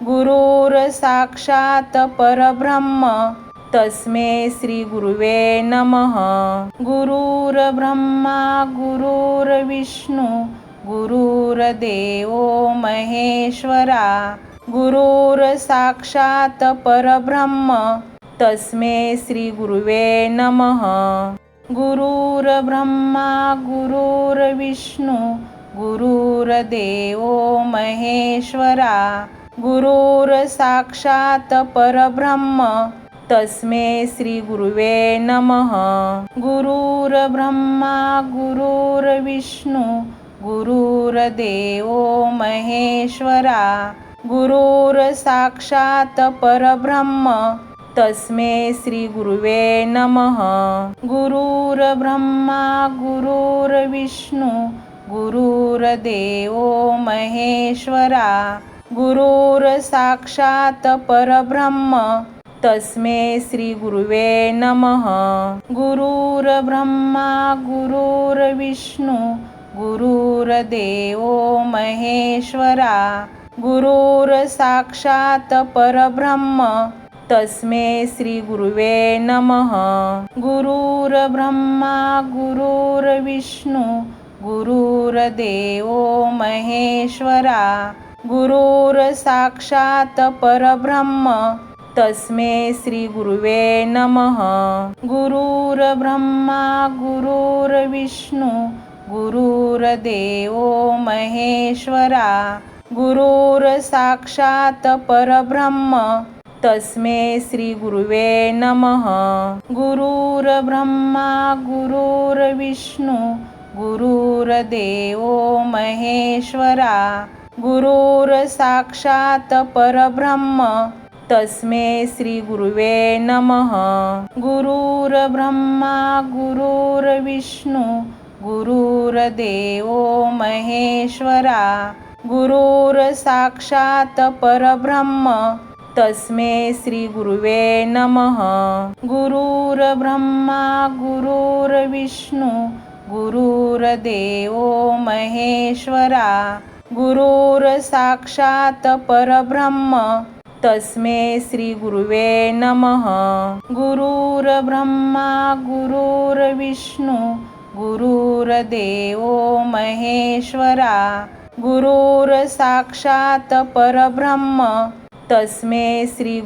S1: गुरुर्साक्षात् परब्रह्म तस्मै श्री गुरुवे नमः. गुरुर्ब्रह्मा गुरुर्विष्णू गुरुर्देवो महेश्वरा गुरुर्साक्षात् परब्रह्म तस्मै श्री गुरुवे नमः. गुरुर्ब्रह्मा गुरुर्विष्णू गुरुर्देवो महेश्वरा गुरुर्साक्षात् परब्रह्म तस्मै श्री गुरुवे नमः. गुरुर्ब्रह्मा गुरुर्विष्णू गुरुर्देवो महेश्वरा गुरुर्साक्षात् परब्रह्म तस्मै श्री गुरुवे नमः. गुरुर्ब्रह्मा गुरुर्विष्णू गुरुर्देवो महेश्वरा गुरुर्साक्षात् परब्रह्म तस्मै श्री गुरुवे नमः. गुरुर्ब्रह्मा गुरुर्विष्णू गुरुर्देवो महेश्वरा गुरुर्साक्षात् परब्रह्म तस्मै श्री गुरुवे नमः. गुरुर्ब्रह्मा गुरुर्विष्णू गुरुर्देवो महेश्वरा गुरुर्साक्षात् परब्रह्म तस्मै श्री गुरुवे नमः. गुरुर्ब्रह्मा गुरुर्विष्णू गुरुर्देवो महेश्वरा गुरुर्साक्षात् परब्रह्म तस्मै श्री गुरुवे नमः. गुरुर्ब्रह्मा गुरुर्विष्णू गुरुर्देवो महेश्वरा गुरुर्साक्षात् परब्रह्म तस्मै श्री गुरुवे नमः. गुरुर्ब्रह्मा गुरुर्विष्णू गुरुर्देवो महेश्वरा गुरुर्साक्षात् परब्रह्म तस्मै श्री गुरुवे नमः. गुरुर्ब्रह्मा गुरुर्विष्णू गुरुर्देवो महेश्वरा गुरुर्साक्षात् परब्रह्म तस्मै श्री गुरुवे नमः. गुरुर्ब्रह्मा गुरुर्विष्णू गुरुर्देवो महेश्वरा गुरुर्साक्षात् परब्रह्म तस्मै श्री